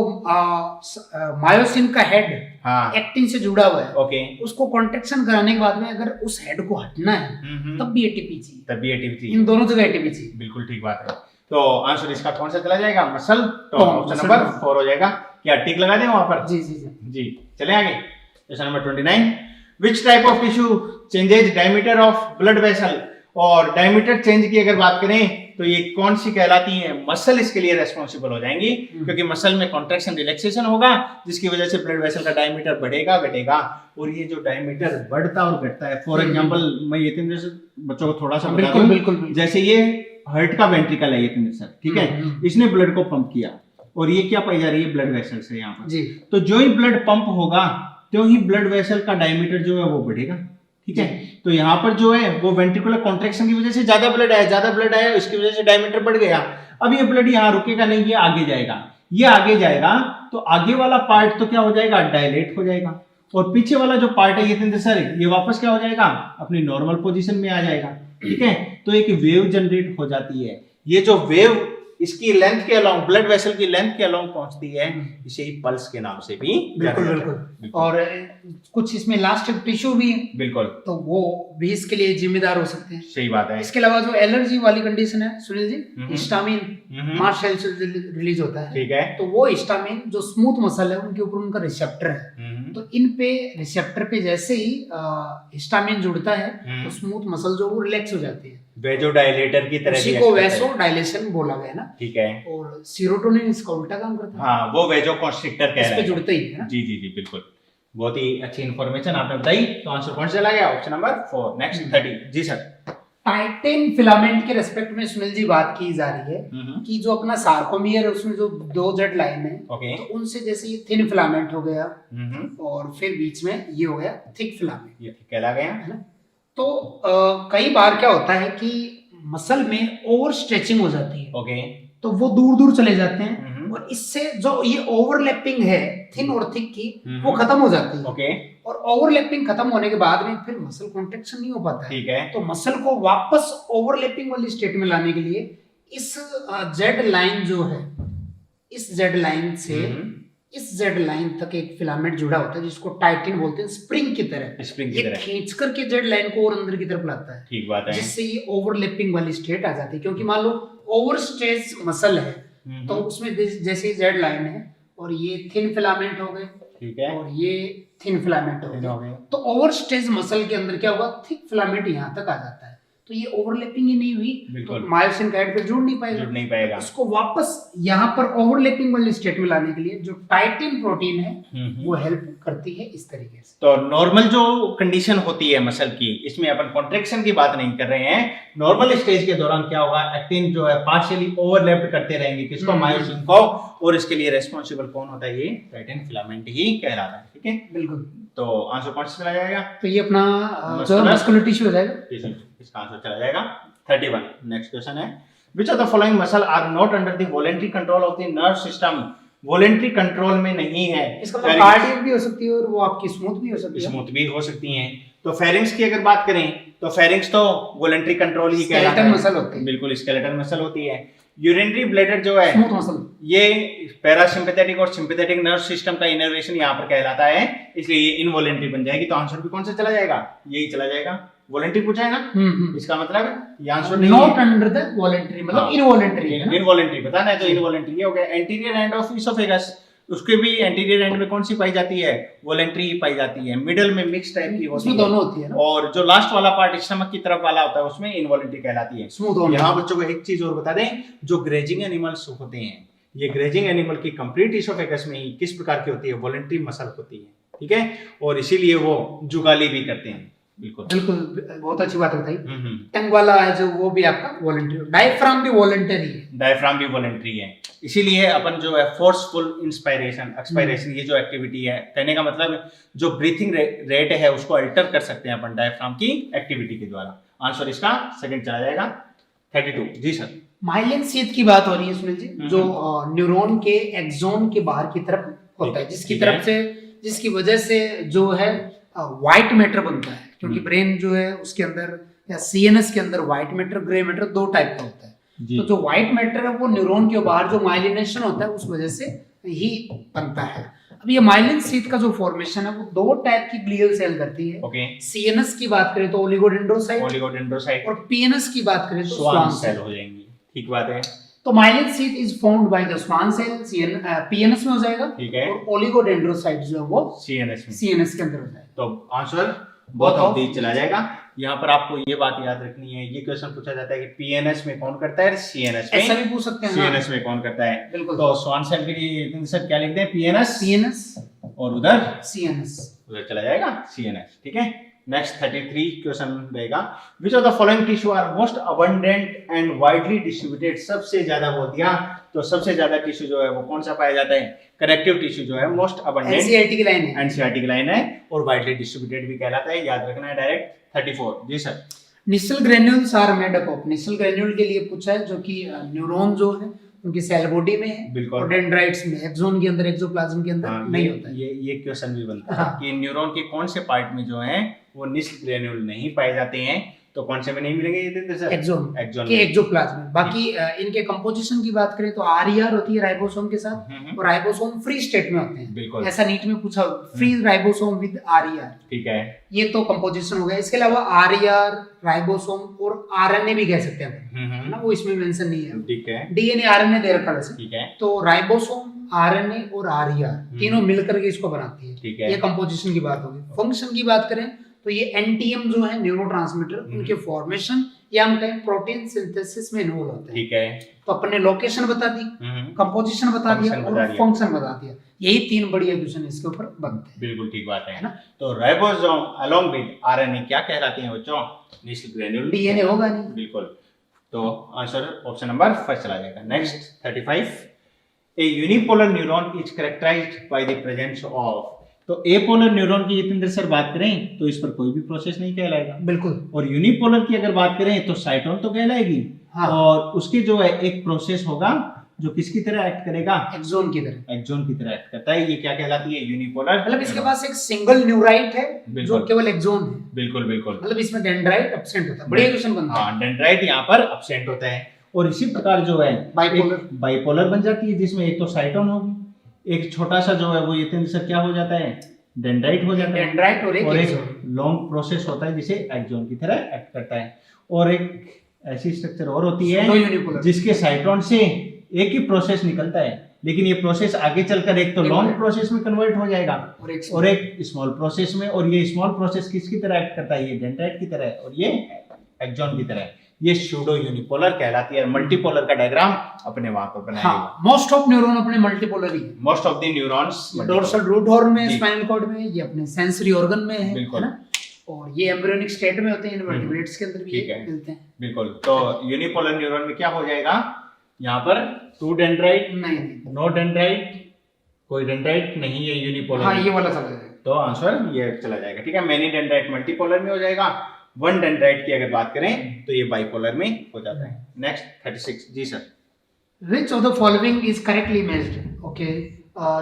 मायोसिन का हेड, हाँ, एक्टिन से जुड़ा हुआ है, ओके, उसको कॉन्ट्रैक्शन कराने के बाद में अगर उस हेड को हटना है तब भी एटीपी चाहिए, तब भी एटीपी चाहिए, इन दोनों जगह एटीपी चाहिए। बिल्कुल ठीक बात है। तो आंसर इसका कौन सा चला जाएगा? मसल। तो ऑप्शन नंबर 4 हो जाएगा। क्या टिक लगा दें वहां पर? जी जी जी जी, चले आगे। Question number 29, which type of tissue changes diameter of blood vessel? और डायमीटर चेंज की अगर बात करें तो ये कौन सी कहलाती है? मसल इसके लिए रेस्पॉन्सिबल हो जाएंगी, क्योंकि मसल में कॉन्ट्रैक्शन रिलैक्सेशन होगा जिसकी वजह से ब्लड वेसल का डायमीटर बढ़ेगा घटेगा। और ये जो डायमीटर बढ़ता और घटता है, फॉर एग्जांपल मैं ये तीन बच्चों को थोड़ा सा बता दूं, बिल्कुल, जैसे ये हार्ट का वेंट्रिकल है, ये तीन सर, ठीक है, इसने ब्लड को पंप किया और ये क्या पाई जा रही है? ब्लड वेसल से यहाँ पर। तो जो ही ब्लड पंप होगा तो ही ब्लड वेसल का डायमीटर जो है वो बढ़ेगा, ठीक है। तो यहाँ पर जो है वो वेंट्रिकुलर कॉन्ट्रैक्शन की वजह से ज्यादा ब्लड आया, इसकी वजह से डायमीटर बढ़ गया। अब ये ब्लड यहाँ रुकेगा नहीं, ये आगे जाएगा, ये आगे जाएगा, तो आगे वाला पार्ट तो क्या हो जाएगा? डायलेट हो जाएगा, और पीछे वाला जो पार्ट है ये सर, ये वापस क्या हो जाएगा? अपनी नॉर्मल पोजीशन में आ जाएगा, ठीक है। तो एक वेव जनरेट हो जाती है। ये जो वेव इसकी लेंथ के अलोंग, ब्लड वेसल की लेंथ के अलोंग पहुंचती है, इसे ही पल्स के नाम से भी बिल्कुल। और कुछ इसमें लास्ट टिश्यू भी, बिल्कुल, तो वो भी इसके लिए जिम्मेदार हो सकते हैं। सही बात है। इसके अलावा जो एलर्जी वाली कंडीशन है Sunil ji, histamine mast cell से रिलीज होता है, ठीक है। तो वो हिस्टामिन जो स्मूथ मसल है उनके ऊपर उनका रिसेप्टर है, तो इन पे रिसेप्टर पे जैसे ही हिस्टामिन जुड़ता है तो स्मूथ मसल जो वो रिलैक्स हो जाती है, वेजोडाइलेटर की तरह, उसी को वेसोडाइलेशन बोला गया ना, ठीक है। और सीरोटोनिन इसका उल्टा काम करता है, हाँ, वो वेजोकॉन्स्ट्रिक्टर कहलाता है, इस पे जुड़ते ही है ना। जी जी जी बिल्कुल, बहुत ही अच्छी इंफॉर्मेशन आपने बताई। तो आंसर कौन चला गया? Option number 4। नेक्स्ट 30 जी सर। टाइटेन फिलामेंट के रेस्पेक्ट में सुनील जी बात की जा रही है कि जो अपना सार्कोमियर है उसमें जो 2 जेड लाइन है, तो उनसे जैसे ये थिन फिलामेंट हो गया और फिर बीच में ये हो गया थिक फिलामेंट, ये थिक कहला गया है ना। तो कई बार क्या होता है कि मसल में ओवर स्ट्रेचिंग हो जाती है, तो वो दूर दूर चले जाते हैं, और इससे जो ये ओवरलैपिंग है थिन और थिक की, वो खत्म हो जाती है, और ओवरलैपिंग खत्म होने के बाद में फिर मसल कॉन्ट्रैक्शन नहीं हो पाता है, ठीक है। तो मसल को वापस ओवरलैपिंग वाली स्टेट में लाने के लिए इस जेड लाइन जो है, इस जेड लाइन से इस जेड लाइन तक एक फिलामेंट जुड़ा होता है जिसको टाइटिन बोलते हैं, स्प्रिंग की तरह। स्प्रिंग की ये तरह, खींच करके जेड लाइन को और अंदर की तरफ लाता है, ठीक बात है। जिससे ये ओवरलैपिंग वाली स्टेट आ जाती है। क्योंकि मान लो ओवर स्ट्रेच मसल है तो उसमें जैसे जेड लाइन है और ये थिन फिलामेंट हो गए, ठीक है, और ये थिन फिलामेंट हो गए, तो ओवर स्ट्रेच मसल के अंदर क्या होगा, थिक फिलामेंट यहाँ तक आ जाता है, तो ये ओवरलैपिंग ही नहीं हुई तो मायोसिन का हेड पे जुड़ नहीं पाएगा। उसको वापस यहाँ पर ओवरलैपिंग वाली स्टेट में लाने के लिए जो टाइटिन प्रोटीन है वो हेल्प करती है इस तरीके से। तो नॉर्मल जो कंडीशन होती है मसल की, इसमें अपन कॉन्ट्रैक्शन की बात नहीं कर रहे हैं। नॉर्मल स्टेज के दौरान क्या होगा, एक्टिन जो है पार्शियली ओवरलैप्ड करते रहेंगे किसको, मायोसिन को, और इसके लिए रेस्पॉन्सिबल कौन होता है, ये टाइटिन फिलामेंट ही कहलाता है। ठीक है, बिल्कुल। तो आंसर कौन सा चला जाएगा, तो ये अपना मस्कुलर टिश्यू हो जाएगा, इसका आंसर चला जाएगा 31। नेक्स्ट क्वेश्चन है, which of the following muscle are not under the voluntary control of the nerve system? Voluntary control में नहीं है। इसका मतलब कार्डियक भी हो सकती है और वो आपकी स्मूथ भी हो सकती है, स्मूथ भी हो सकती हैं। तो फेरिंग्स की अगर बात करें तो फेरिंग्स तो वॉलेंट्री कंट्रोल ही कहलाता है, मसल होती है, बिल्कुल स्केलेटल मसल होती है। यूरिनरी ब्लैडर जो है स्मूथ मसल, ये पैरासिम्पैथेटिक और सिंपैथेटिक नर्व सिस्टम का इनर्वेशन यहाँ पर कहलाता है, इसलिए ये इनवॉलेंट्री बन जाएगी। तो आंसर भी कौन सा चला जाएगा, यही चला जाएगा। वॉलेंट्री पूछा है ना, इसका मतलब ये आंसर नहीं, नॉट अंडर द वॉलेंट्री, मतलब इनवॉलेंट्री है। इनवॉलेंट्री बताना है तो इनवॉलेंट्री ये हो गया। एंटीरियर एंड ऑफ इसोफेगस, उसके भी एंटीरियर एंड में कौन सी पाई जाती है, वॉलेंट्री पाई जाती है। मिडल में मिक्स टाइप की होती है, दोनों होती है ना? और जो लास्ट वाला पार्ट स्टमक की तरफ वाला होता है उसमें इनवॉलेंट्री कहलाती है। यहाँ बच्चों को एक चीज और बता दें, जो ग्रेजिंग एनिमल्स होते हैं, ये ग्रेजिंग एनिमल की कंप्लीट इसोफेगस में ही किस प्रकार की होती है, वॉलेंट्री मसल होती है। ठीक है, और इसीलिए वो जुगाली भी करते हैं। बिल्कुल बिल्कुल, बहुत अच्छी बात बताई। टंग वाला है जो, वो भी आपका वॉलंटरी। डायफ्राम भी वॉलंटरी है, डायफ्राम भी वॉलंटरी है। इसीलिए अपन जो है फोर्सफुल इंस्पायरेशन एक्सपायरेशन, ये जो एक्टिविटी है, कहने का मतलब जो ब्रीथिंग रेट है उसको अल्टर कर सकते हैं अपन डायफ्राम की एक्टिविटी के द्वारा। आंसर इसका सेकंड चला जाएगा 32। जी सर। माइलिन शीथ की बात हो रही है सुनील जी, जो न्यूरॉन के एक्सोन के बाहर की तरफ होता है, जिसकी वजह से जो है व्हाइट मैटर बनता है। क्योंकि ब्रेन जो है उसके अंदर या सीएनएस के अंदर व्हाइट मैटर, ग्रे मैटर दो टाइप का होता है। तो जो व्हाइट मैटर है वो न्यूरॉन के बाहर जो माइलिनेशन होता है उस वजह से ही बनता है। अब ये माइलिन शीथ का जो फॉर्मेशन है वो दो टाइप की ग्लियल सेल करती है। सीएनएस की बात करें तो ओलिगोडेंड्रोसाइट, और पीएनएस की बात करें तो स्वान सेल हो जाएंगी। ठीक बात है। तो myelin sheath is found by the Schwann cell, PNS में हो जाएगा। ठीक है, और ओलिगोडेंड्रोसाइट जो है वो सीएनएस के अंदर हो जाएगा। तो आंसर बोथ ऑफ दीज चला जाएगा। यहाँ पर आपको ये बात याद रखनी है, ये क्वेश्चन पूछा जाता है कि पीएनएस में कौन करता है, सीएनएस में, ऐसा भी पूछ सकते हैं, सीएनएस में कौन करता है। बिल्कुल। तो स्वान सेल के लिए सर क्या लिखते हैं, पीएनएस, और उधर सीएनएस, उधर चला जाएगा सीएनएस। ठीक है, नेक्स्ट 33 क्वेश्चन रहेगा, which of the following tissue are most abundant and widely distributed. सबसे ज्यादा बोल दिया तो सबसे ज्यादा टिश्यू जो है वो कौन सा पाया जाता है, करेक्टिव टिश्यू जो है मोस्ट अबंडेंट, एनसीईआरटी की लाइन है, एनसीईआरटी की लाइन है, और वाइडली डिस्ट्रीब्यूटेड भी कहलाता है, याद रखना है डायरेक्ट। 34। जी sir. Nissl granules are made up of, Nissl granule के लिए पूछा है, जो कि न्यूरॉन जो है उनकी सेल बॉडी में है, और डेंड्राइट्स में, एक्सोन के अंदर, एक्सोप्लाज्म के अंदर नहीं होता है। ये क्वेश्चन भी बनता है कि न्यूरॉन के कौन से पार्ट में जो है वो निसल ग्रेन्यूल नहीं पाए जाते हैं, तो कौन से में नहीं मिलेंगे ये सर, एक्सोन के एक्सोप्लाज्म। बाकी इनके कंपोजिशन की बात करें तो आरईआर होती है राइबोसोम के साथ, और राइबोसोम फ्री स्टेट में होते हैं। बिल्कुल, ऐसा नीट में पूछा, फ्री राइबोसोम विद आरईआर। ठीक है, ये तो कंपोजिशन हो गया। इसके अलावा आरईआर, राइबोसोम और आरएनए भी कह सकते हैं ना, वो इसमें मेंशन नहीं है। ठीक है, डीएनए आरएनए दे रखा वैसे। ठीक है, तो राइबोसोम, आरएनए और आरईआर तीनों मिलकर के इसको बनाती है। ठीक है, ये कंपोजिशन की बात होगी। फंक्शन की बात करें तो ये एनटीएम जो है न्यूरोट्रांसमीटर, उनके फॉर्मेशन या हम कहें प्रोटीन सिंथेसिस में इन्वॉल्व होते हैं। ठीक है, तो अपने लोकेशन बता दी, कंपोजिशन बता दिया और फंक्शन बता दिया। यही तीन बड़ी क्वेश्चन इसके ऊपर बनते हैं। बिल्कुल ठीक बात है ना। तो राइबोसोम अलोंग विद आरएनए क्या कहलाते हैं बच्चों, निसल ग्रेन्यूल। डीएनए होगा नहीं। बिल्कुल, तो आंसर ऑप्शन नंबर फर्स्ट चला जाएगा। Next 35। A unipolar neuron is characterised by the presence of. तो एपोलर न्यूरॉन की जितेंद्र सर बात करें तो इस पर कोई भी प्रोसेस नहीं कहलाएगा। बिल्कुल। और यूनिपोलर की अगर बात करें तो साइटोन तो कहलाएगी। हाँ। और उसकी जो है एक प्रोसेस होगा जो किसकी तरह एक्ट करेगा, एक्सोन की तरह, एक्सोन की तरह एक्ट करता है। ये क्या कहलाती है, यूनिपोलर। मतलब इसके पास एक सिंगल न्यूराइट है जो केवल एक्सोन है। बिल्कुल बिल्कुल, मतलब इसमें डेंड्राइट एब्सेंट होता है। बड़ी क्वेश्चन बनता है। हाँ, डेंड्राइट यहाँ पर एब्सेंट होता है। और इसी प्रकार जो है बाइपोलर बन जाती है, जिसमें एक तो साइटोन होगी, एक छोटा सा जो है वो ये सर क्या हो जाता है, डेंड्राइट हो जाता है, डेंड्राइट और एक एक्सोन। लॉन्ग प्रोसेस होता है जिसे एक्सोन की तरह एक्ट करता है। और एक ऐसी स्ट्रक्चर और होती Pseudo है unipolar। जिसके साइटोन से एक ही प्रोसेस निकलता है, लेकिन ये प्रोसेस आगे चलकर एक तो लॉन्ग प्रोसेस में कन्वर्ट हो जाएगा और एक स्मॉल प्रोसेस में, और ये स्मॉल प्रोसेस किसकी तरह एक्ट करता है, ये डेंड्राइट की तरह और ये एक्सोन की तरह। ये स्यूडो यूनिपोलर कहलाती है। मल्टीपोलर का डायग्राम अपने वहां पर बनाएगा। हाँ, मोस्ट ऑफ न्यूरॉन अपने मल्टीपोलर ही है। Most of the neurons dorsal root horn में, जी। स्पाइनल कॉर्ड में, ये अपने सेंसरी ऑर्गन में है, बिल्कुल। है ना? और ये एम्ब्रियोनिक स्टेट में होते हैं, इनवर्टिब्रेट्स के अंदर भी ठीक ये है। मिलते हैं। बिल्कुल। तो यूनिपोलर न्यूरॉन में क्या हो जाएगा, यहाँ पर 2 डेंड्राइट, नहीं, नो डेंड्राइट, कोई डेंड्राइट नहीं है यूनिपोलर। हाँ, ये वाला चला जाएगा। तो आंसर ये चला जाएगा। ठीक है, मैनी डेंड्राइट मल्टीपोलर में हो जाएगा। 1 डेंड्राइट की अगर बात करें तो ये बाइपोलर में हो जाता है। नेक्स्ट 36 जी sir. Which of the following is correctly matched? Okay.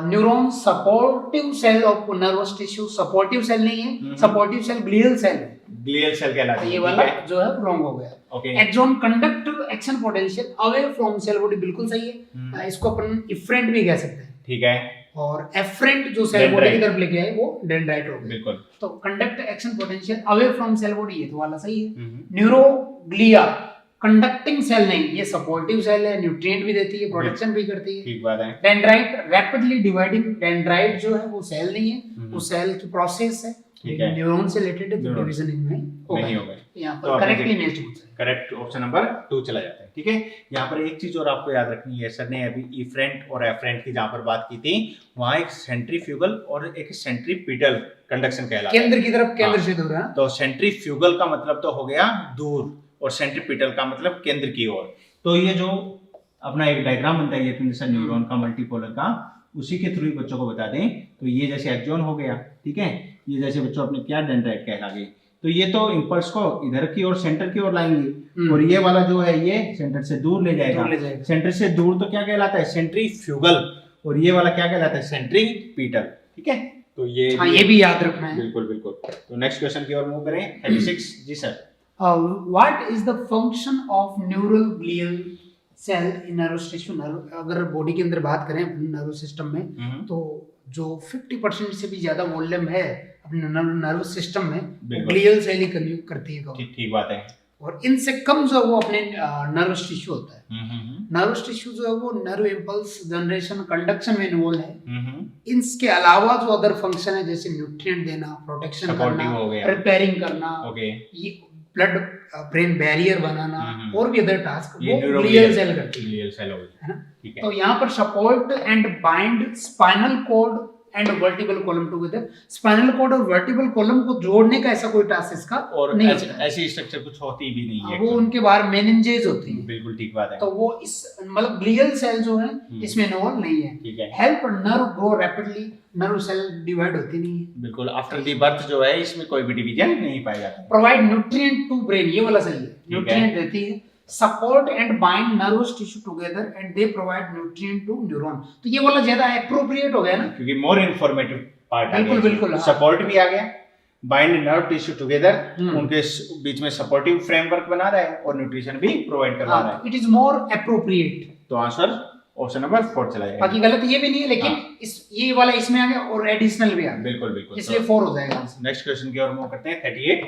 Neuron supportive cell of nervous tissue, supportive cell नहीं है, सपोर्टिव सेल ग्लियल सेल है। ग्लियल सेल कहलाता है। ये वाला जो है रॉन्ग हो गया। Okay. Axon conduct action potential away from cell body, बिल्कुल सही है। इसको अपन इफरेंट भी कह सकते हैं। ठीक है। और एफरेंट जो सेल बॉडी की तरफ लेके आए वो डेंड्राइट हो गया। बिल्कुल। तो conduct action potential away from cell body, ये तो वाला सही है। न्यूरोग्लिया कंडक्टिंग सेल नहीं, ये सपोर्टिव सेल है, न्यूट्रिएंट भी देती है, प्रोटेक्शन भी करती है। ठीक बात है। डेंड्राइट रैपिडली डिवाइडिंग, डेंड्राइट जो है वो सेल नहीं है, वो सेल की प्रोसेस है, ठीक है। न्यूरॉन से रिलेटेड है, तो डिवीजन इनमें नहीं होगा। यहाँ तो पर करेक्टली मैच्ड होता है। करेक्ट ऑप्शन नंबर 2 चला जाता है। ठीक है। यहाँ पर एक चीज और आपको याद रखनी है, सर ने अभी इफ्रेंट और एफ्रेंट की जहाँ पर बात की थी, वहाँ एक सेंट्रीफ्यूगल और एक सेंट्रीपिटल कंडक्शन कहलाता है। केंद्र की तरफ, केंद्र से दूर है। तो सेंट्रीफ्यूगल का मतलब तो हो गया दूर और सेंट्रीपिटल का मतलब केंद्र की ओर। तो ये जो अपना एक डायग्राम बनता है ये न्यूरॉन का मल्टीपोलर का, उसी के थ्रू बच्चों को बता दें तो ये जैसे एक्सॉन हो गया, ठीक है, ये जैसे बच्चों अपने क्या डेंड्राइट कहला गए, तो ये तो इंपल्स को इधर की ओर सेंटर की ओर लाएंगे और ये वाला जो है ये सेंटर से दूर ले जाएगा। सेंटर से दूर तो क्या कहलाता है, सेंट्रीफ्यूगल, और ये वाला क्या कहलाता है, सेंट्रीपिटल। ठीक है, तो ये हाँ, ये भी याद रखना है। बिल्कुल बिल्कुल। तो नेक्स्ट क्वेश्चन की ओर मूव करें। 36 जी sir. What is the function of neural glial cell in nervous tissue? अगर बॉडी के अंदर बात करें नर्व सिस्टम में, तो जो 50% से भी ज्यादा वॉल्यूम है अपने नर्व सिस्टम में, ग्लियल सेल ही करती है। ठीक बात है। और इनसे कम जो वो अपने नर्वस टिश्यू होता है। नर्वस टिश्यू जो है वो नर्व इंपल्स जनरेशन, कंडक्शन में इन्वॉल्व है। इनके अलावा जो अदर फंक्शन है जैसे न्यूट्रिएंट देना, प्रोटेक्शन करना, रिपेयरिंग करना, ये ब्लड ब्रेन बैरियर बनाना और भी अदर टास्क वो ग्लियल सेल करती है। ग्लियल सेल है ना। तो यहाँ पर support and bind spinal cord and vertebral column together. Spinal cord और वर्टिबल कॉलम को जोड़ने का ऐसा कोई टास्क इसका और नहीं, ऐसी स्ट्रक्चर कुछ होती भी नहीं है। वो उनके बाहर मेनिंजेज होती है। बिल्कुल ठीक बात है। तो वो इस मतलब ग्लियल सेल जो है इसमें इन्वॉल्व नहीं है। ठीक है। Help nerve grow rapidly, nerve cell divide होती नहीं है। बिल्कुल। आफ्टर द बर्थ जो है इसमें कोई भी डिवीजन नहीं पाया जाता। प्रोवाइड न्यूट्रिएंट टू ब्रेन, ये वाला सही है, न्यूट्रिएंट देती है। Support and bind nervous tissue together and they provide nutrient to neuron. तो ये वाला ज्यादा एप्रोप्रिएट हो गया ना, क्योंकि मोर इंफॉर्मेटिव पार्ट आ गया। बिल्कुल। सपोर्ट भी आ गया, बाइंड नर्व टिश्यू टुगेदर, उनके बीच में सपोर्टिव फ्रेमवर्क बना रहा है और न्यूट्रिशन भी प्रोवाइड करवा रहा है। It is more appropriate. तो आंसर ऑप्शन नंबर 4 चला जाएगा। बाकी गलत ये भी नहीं है, लेकिन ये वाला इसमें आ गया और एडिशनल भी आ गया। बिल्कुल। इसलिए 4 हो जाएगा। नेक्स्ट क्वेश्चन की ओर मूव करते हैं। 38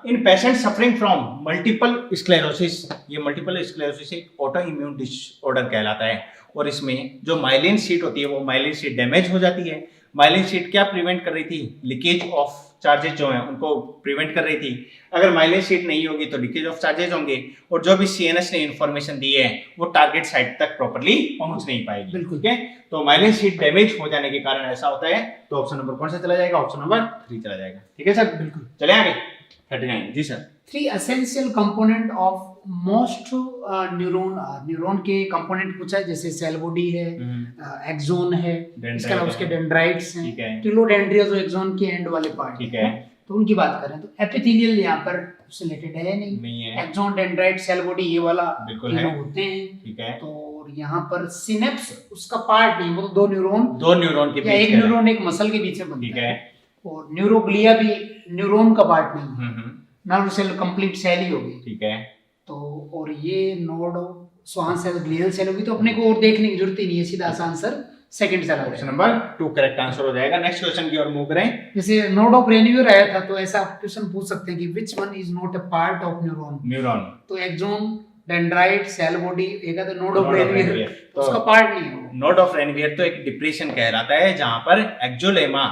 in patient suffering from multiple sclerosis, ये मल्टीपल स्क्लेरोसिस एक ऑटो इम्यून डिसऑर्डर कहलाता है और इसमें जो माइलिन शीट होती है वो माइलिन शीट डैमेज हो जाती है। माइलिन शीट क्या प्रिवेंट कर रही थी, लीकेज ऑफ चार्जेस जो हैं उनको प्रिवेंट कर रही थी। अगर माइलिन शीट नहीं होगी तो लीकेज ऑफ चार्जेस होंगे और जो भी सीएनएस ने इन्फॉर्मेशन दी है वो टारगेट साइट तक प्रॉपर्ली पहुंच नहीं पाएगी। बिल्कुल। ठीक है, तो माइलिन शीट डैमेज हो जाने के कारण ऐसा होता है। तो ऑप्शन नंबर कौन सा चला जाएगा, ऑप्शन नंबर 3 चला जाएगा। ठीक है सर, बिल्कुल। चले आगे 39 जी sir. 3 essential component of most neuron के कंपोनेंट पूछा है, जैसे सेल बॉडी है, एक्सोन है, इसके अलावा उसके डेंड्राइट्स हैं, टिलोडेंड्रिया जो एक्सोन के एंड वाले पार्ट। ठीक है, तो उनकी बात करें तो एपिथेलियल यहाँ पर रिलेटेड है नहीं है। एक्सोन, डेंड्राइट, सेल बॉडी ये वाला तीनों होते हैं। ठीक है। तो यहाँ पर सिनेप्स उसका पार्ट नहीं, वो तो दो न्यूरॉन के बीच, एक न्यूरॉन एक मसल के बीच में बनता है। ठीक है। और न्यूरोग्लिया भी न्यूरॉन का पार्ट नहीं है, नर्व सेल कंप्लीट सेल ही होगी। ठीक है। तो और ये node Schwann cell glial cell होगी। तो अपने को और देखने की जरूरत ही नहीं है, सीधा आंसर सेकंड चला ऑप्शन जाएगा। नंबर 2 करेक्ट आंसर हो जाएगा। नेक्स्ट क्वेश्चन की ओर मूव करें। जैसे नोड ऑफ रेन्यूअर आया था तो ऐसा आप क्वेश्चन पूछ सकते हैं कि which one is not a part of neuron. Neuron, तो एक्सोन, डेंड्राइट, सेल बॉडी, एक है तो node of Node of रेन्यूअर, Ranvier, तो उसका पार्ट नहीं है वो। नोड ऑफ रेनवियर तो एक डिप्रेशन कहलाता है जहां पर एक्सोलेमा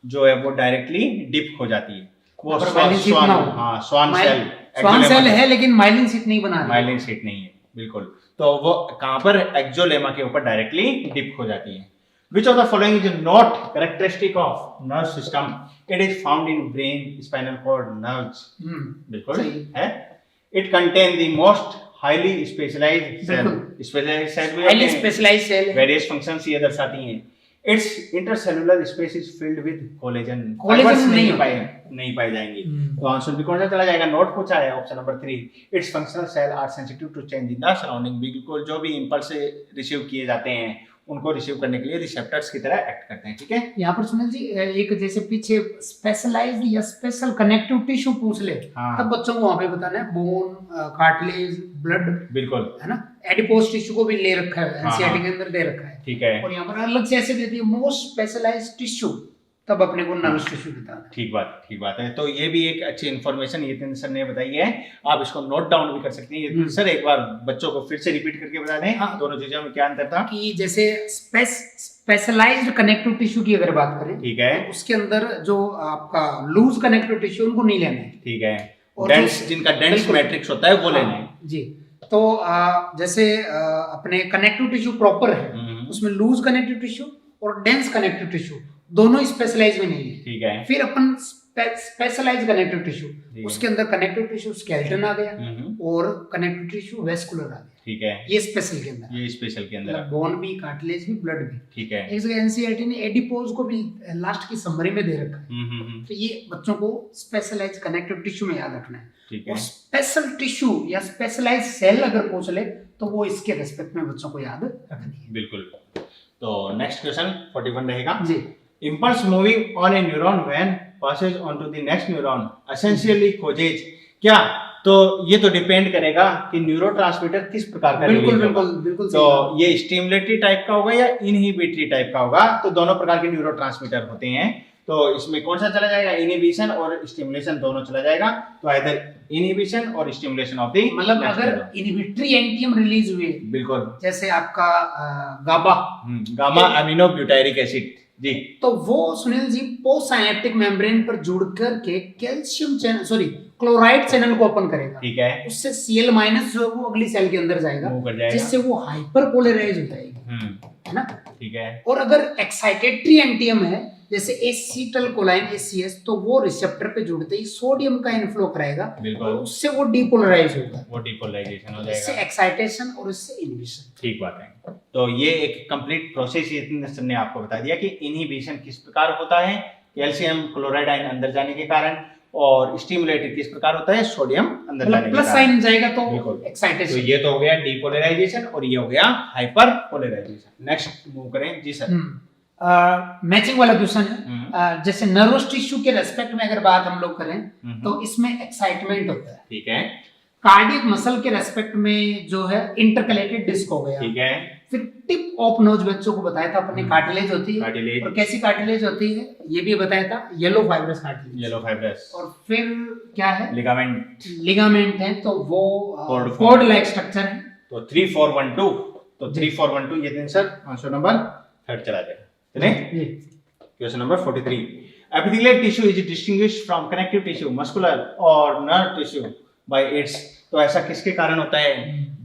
जो है वो डायरेक्टली डिप हो जाती है। वो अगर myelin sheath स्वान, ना हो। हाँ स्वान सेल, स्वान सेल है लेकिन माइलिन शीट नहीं बना रही। माइलिन शीट नहीं है, बिल्कुल। तो वो कहां पर एक्सोलेमा के ऊपर डायरेक्टली डिप हो जाती है। Which of the following is not characteristic of nerve system? It is found in brain, spinal cord, nerves. बिल्कुल सही। है। It contain the most highly specialized cell. बिल्कुल। Specialized cell भी हाईली होते हैं। स्पेशलाइज्ड सेल है। वेरियस फंक्शंस ये दर्शाती हैं। It's intercellular space is filled with collagen. Collagen Fibers नहीं नहीं पाए जाएंगे। तो आंसर भी कौन सा चला जाएगा? नोट पूछा है option number 3। Its functional cell are sensitive to change in the surrounding. बिल्कुल जो भी इंपल्स रिसीव किए जाते हैं उनको रिसीव करने के लिए रिसेप्टर्स की तरह एक्ट करते हैं। ठीक है, यहाँ पर सुनील जी एक जैसे पीछे स्पेशलाइज्ड या स्पेशल कनेक्टिव टिश्यू पूछ ले हाँ। तब बच्चों को वहाँ पे बताना है बोन, कार्टिलेज, ब्लड, बिल्कुल है ना। एडिपोज टिश्यू को भी ले रखा है, हाँ, एनसीईआरटी हाँ। के अंदर दे रखा है। ठीक है, और यहाँ पर अलग से ऐसे देती है मोस्ट स्पेशलाइज्ड टिश्यू, तब अपने को नर्वस टिश्यू बताना है। ठीक बात है। तो ये भी एक अच्छी इन्फॉर्मेशन यतिन सर ने बताई है। आप इसको नोट डाउन भी कर सकते हैं। यतिन सर एक बार बच्चों को फिर से रिपीट करके बता दें। हाँ। दोनों चीजों में क्या अंतर था? कि जैसे स्पेशलाइज्ड कनेक्टिव टिश्यू की अगर बात करें ठीक है, तो उसके अंदर जो आपका लूज कनेक्टिव टिश्यू उनको नहीं लेना है। ठीक है। और डेंस जो- जिनका डेंस बिल्कुल। मैट्रिक्स होता है वो लेना है। हाँ, जी। तो जैसे अपने कनेक्टिव टिश्यू प्रॉपर है उसमें लूज कनेक्टिव टिश्यू और डेंस कनेक्टिव टिश्यू दोनों स्पेशलाइज में नहीं है। ठीक है, फिर अपन स्पेशलाइज कनेक्टिव टिश्यू है। उसके अंदर कनेक्टिव टिश्यू स्केलेटन आ गया हम्म, और कनेक्टिव टिश्यू वेस्कुलर आ गया। ठीक है, ये स्पेशल के अंदर ये स्पेशल के अंदर मतलब बोन भी, कार्टिलेज भी, ब्लड भी। ठीक है। एक जगह एनसीईआरटी ने एडिपोज को भी लास्ट की समरी में दे रखा है। तो ये बच्चों को स्पेशलाइज कनेक्टिव टिश्यू में याद रखना है। ठीक और है, स्पेशल टिश्यू या स्पेशलाइज सेल अगर पूछ ले तो वो इसके रेस्पेक्ट में बच्चों को याद रखनी है। बिल्कुल। तो नेक्स्ट क्वेश्चन 41 रहेगा। जी। Impulse moving on a neuron when passes on to the next neuron essentially causes क्या? तो ये तो डिपेंड करेगा कि न्यूरोट्रांसमीटर किस प्रकार का बिल्कुल release होगा। बिल्कुल बिल्कुल तो सही बात। ये स्टिमुलेटरी टाइप का होगा या इनहिबिटरी टाइप का होगा? तो दोनों प्रकार के न्यूरोट्रांसमीटर होते हैं। तो इसमें कौन सा चला जाएगा? इनहिबिशन और स्टिमुलेशन दोनों चला जाएगा। तो आइदर इनहिबिशन और स्टिमुलेशन ऑफ द मतलब अगर इनहिबिटरी एंटीएम रिलीज हुए बिल्कुल जैसे आपका गाबा, गामा अमीनो ब्यूटायरिक एसिड जी, तो वो Sunil ji post synaptic membrane पर जुड़ करके कैल्शियम चैनल क्लोराइड चैनल को ओपन करेगा। ठीक है, उससे Cl माइनस जो है वो अगली सेल के अंदर जाएगा मूव कर जाएगा। जिससे वो हाइपर पोलराइज हो जाएगी, है ना। ठीक है, और अगर एक्साइटेटरी एंटीएम है जैसे एसिटल कोलाइन ACS तो वो रिसेप्टर पे जुड़ते ही सोडियम का इनफ्लो कराएगा बिल्कुल। और उससे वो डीपोलराइज होगा। वो डिपोलराइजेशन हो इससे जाएगा। एक्साइटेशन और इससे इनहिबिशन। ठीक बात है। तो ये एक कंप्लीट प्रोसेस सर ने आपको बता दिया कि इनहिबिशन किस प्रकार होता है कैल्शियम क्लोराइड आयन अंदर जाने के कारण, और स्टिमुलेटेड किस प्रकार होता है साडियम अंदर जाने के प्लस कारण। साइन जाएगा तो बिल्कुल। तो एक्साइटेशन। ये तो हो गया डिपोलराइजेशन और ये हो गया हाइपर पोलराइजेशन। नेक्स्ट मूव करें जी सर। मैचिंग वाला क्वेश्चन है। जैसे नर्वस टिश्यू के रेस्पेक्ट में अगर बात हम लोग करें तो इसमें एक्साइटमेंट होता है। ठीक है, कार्डियक मसल के रेस्पेक्ट में जो है इंटरकलेटेड डिस्क हो गया। ठीक है, फिर टिप ऑफ नोज बच्चों को बताया था अपने कार्टिलेज होती है। कार्टिलेज। और कैसी कार्टिलेज होती है ये भी बताया था, yellow fibrous cartilage. Yellow fibrous. और फिर क्या है? लिगामेंट। लिगामेंट है तो वो Cord कॉर्ड लाइक स्ट्रक्चर है। तो 3 4 1 2, तो 3 4 1 2 ये दिन सर आंसर नंबर 3 चला जाएगा। चले जी। Question number 43। epithelial tissue is distinguished from connective tissue, muscular और nerve tissue by its। तो ऐसा किसके कारण होता है?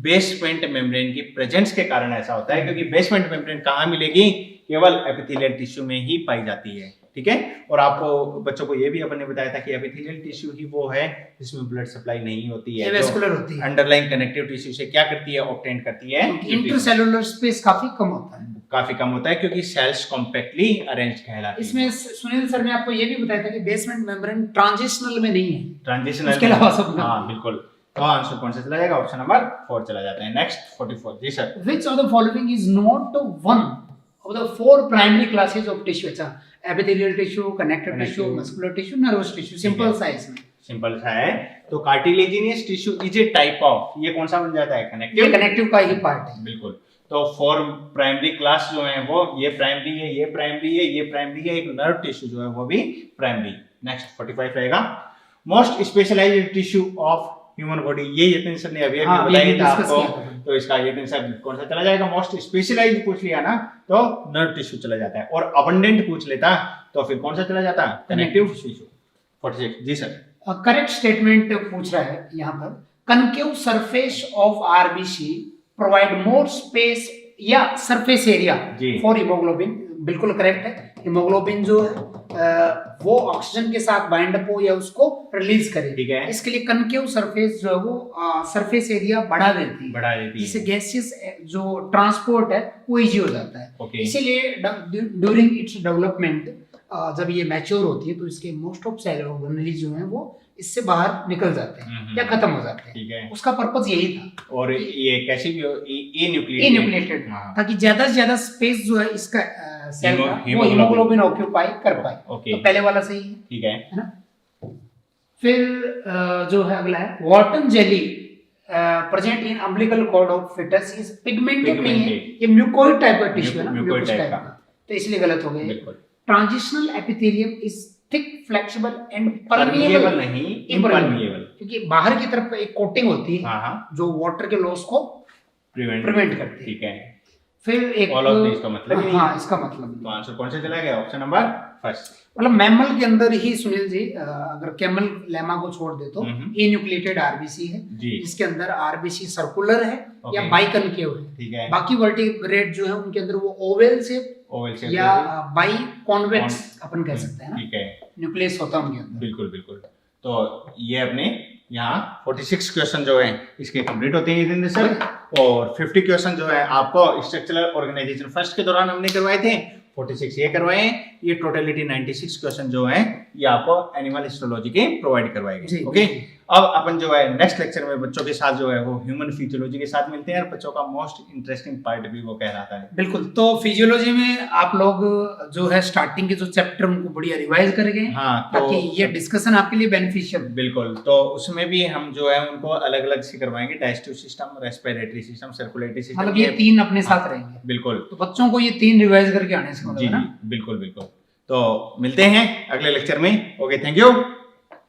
बेसमेंट मेम्ब्रेन की प्रेजेंस के कारण ऐसा होता है, क्योंकि बेसमेंट मेम्ब्रेन कहाँ मिलेगी? केवल एपिथेलियल टिश्यू में ही पाई जाती है। ठीक है, और आपको बच्चों को ये भी अपन ने बताया था कि एपिथेलियल टिश्यू ही वो है जिसमें ब्लड सप्लाई नहीं होती है, एवेस्कुलर होती है। अंडरलाइन कनेक्टिव टिश्यू से क्या करती है? ऑब्टेन करती है। इंटरसेलुलर स्पेस काफी कम होता है। काफी कम होता है क्योंकि सेल्स कॉम्पैक्टली अरेंज कहलाती है। इसमें सुनील सर ने आपको ये भी बताया था कि बेसमेंट मेम्ब्रेन ट्रांजिशनल में नहीं है। ट्रांजिशनल उसके अलावा सब में। हाँ बिल्कुल। तो आंसर कौन सा चला जाएगा? ऑप्शन नंबर 4 चला जाता है। नेक्स्ट 44 जी sir. Which of the following is not one of the 4 primary classes of tissue? अच्छा, epithelial tissue, connective tissue, muscular tissue, nervous tissue। Simple सा इसमें। सिंपल सा है। तो cartilaginous tissue is a type of, ये कौन सा बन जाता है? कनेक्टिव। ये कनेक्टिव का ही पार्ट है। बिल्कुल। तो फॉर प्राइमरी क्लास जो है वो ये प्राइमरी है, ये प्राइमरी है, ये प्राइमरी है, एक नर्व टिश्यू जो है वो भी प्राइमरी। नेक्स्ट 45 रहेगा, most specialised tissue of human body. ये यतिन सर ने अभी बताया था आपको, तो इसका यतिन सर कौन सा चला जाएगा? मोस्ट स्पेशलाइज्ड पूछ लिया ना तो नर्व टिश्यू चला जाता है, और अबंडेंट पूछ लेता तो फिर कौन सा चला जाता? Connective tissue. 46 जी सर। करेक्ट स्टेटमेंट पूछ रहा है यहाँ पर, concave surface of RBC provide more space या सरफेस एरिया फॉर हीमोग्लोबिन। बिल्कुल करेक्ट है। हीमोग्लोबिन जो है वो ऑक्सीजन के साथ बाइंड अप हो या उसको रिलीज करे, ठीक है। इसके लिए कनकेव सरफेस जो है वो सरफेस एरिया बढ़ा देती है, जिससे गैसियस जो ट्रांसपोर्ट है वो इजी हो जाता है। इसीलिए ड्यूरिंग इट्स डेवलपमेंट जब ये मैच्योर होती है तो इसके मोस्ट ऑफ सेल ऑर्गेनेल जो है वो इससे बाहर निकल जाते हैं या खत्म हो जाते हैं, ठीक है। उसका पर्पस यही था। और ये कैसे भी हो, न्यूक्लिएटेड, ताकि ज्यादा से ज्यादा स्पेस जो है इसका सेल का वो हीमोग्लोबिन ऑक्यूपाई कर पाए। तो पहले वाला सही है, ठीक है ना। फिर जो है अगला है, Wharton jelly present in umbilical cord of foetus is pigmented नहीं है, ये म्यूकोइड टाइप का टिश्यू है ना, म्यूकोइड टाइप का, तो इसलिए गलत हो गया। Transitional epithelium is thick, flexible and permeable नहीं इम्परमिएबल, क्योंकि बाहर की तरफ एक कोटिंग होती है जो वाटर के लॉस को प्रिवेंट करती है, ठीक है। फिर एक ऑल ऑफ दिस का मतलब हाँ, इसका मतलब तो आंसर कौन सा चला गया? Option number first. मतलब मैमल के अंदर ही सुनील जी, अगर कैमल लेमा को छोड़ दे तो एन्यूक्लिएटेड आरबीसी है, जिसके अंदर आरबीसी सर्कुलर है या बाइकनकेव है, ठीक है। बाकी वर्टिब्रेट जो है उनके अंदर वो ओवल शेप या बाई कॉन्वेक्स अपन कह सकते हैं ना, ठीक है, न्यूक्लियस होता है उनके अंदर। बिल्कुल बिल्कुल। तो ये अपने यहाँ 46 क्वेश्चन जो है इसके कंप्लीट होते हैं जितेंद्र सर, और 50 क्वेश्चन जो है आपको स्ट्रक्चरल ऑर्गेनाइजेशन फर्स्ट के दौरान हमने करवाए थे, 46 ये करवाए हैं। ये टोटलिटी 96 क्वेश्चन जो है ये आपको एनिमल हिस्टोलॉजी के प्रोवाइड करवाए गए। ओके, अब अपन जो है नेक्स्ट लेक्चर में बच्चों के साथ जो है वो ह्यूमन फिजियोलॉजी के साथ मिलते हैं, और बच्चों का मोस्ट इंटरेस्टिंग पार्ट भी वो कहलाता है। बिल्कुल। तो फिजियोलॉजी में आप लोग जो है स्टार्टिंग के जो चैप्टर उनको बढ़िया रिवाइज करेंगे, हाँ, ताकि ये डिस्कशन आपके लिए बेनिफिशियल। बिल्कुल। तो उसमें भी हम जो है उनको अलग अलग से करवाएंगे, digestive system, respiratory system, circulatory system, मतलब ये तीन अपने साथ रहेंगे। बिल्कुल। तो बच्चों को ये तीन रिवाइज करके आने से मतलब है ना। बिल्कुल बिल्कुल। तो मिलते हैं अगले लेक्चर में। Okay, thank you.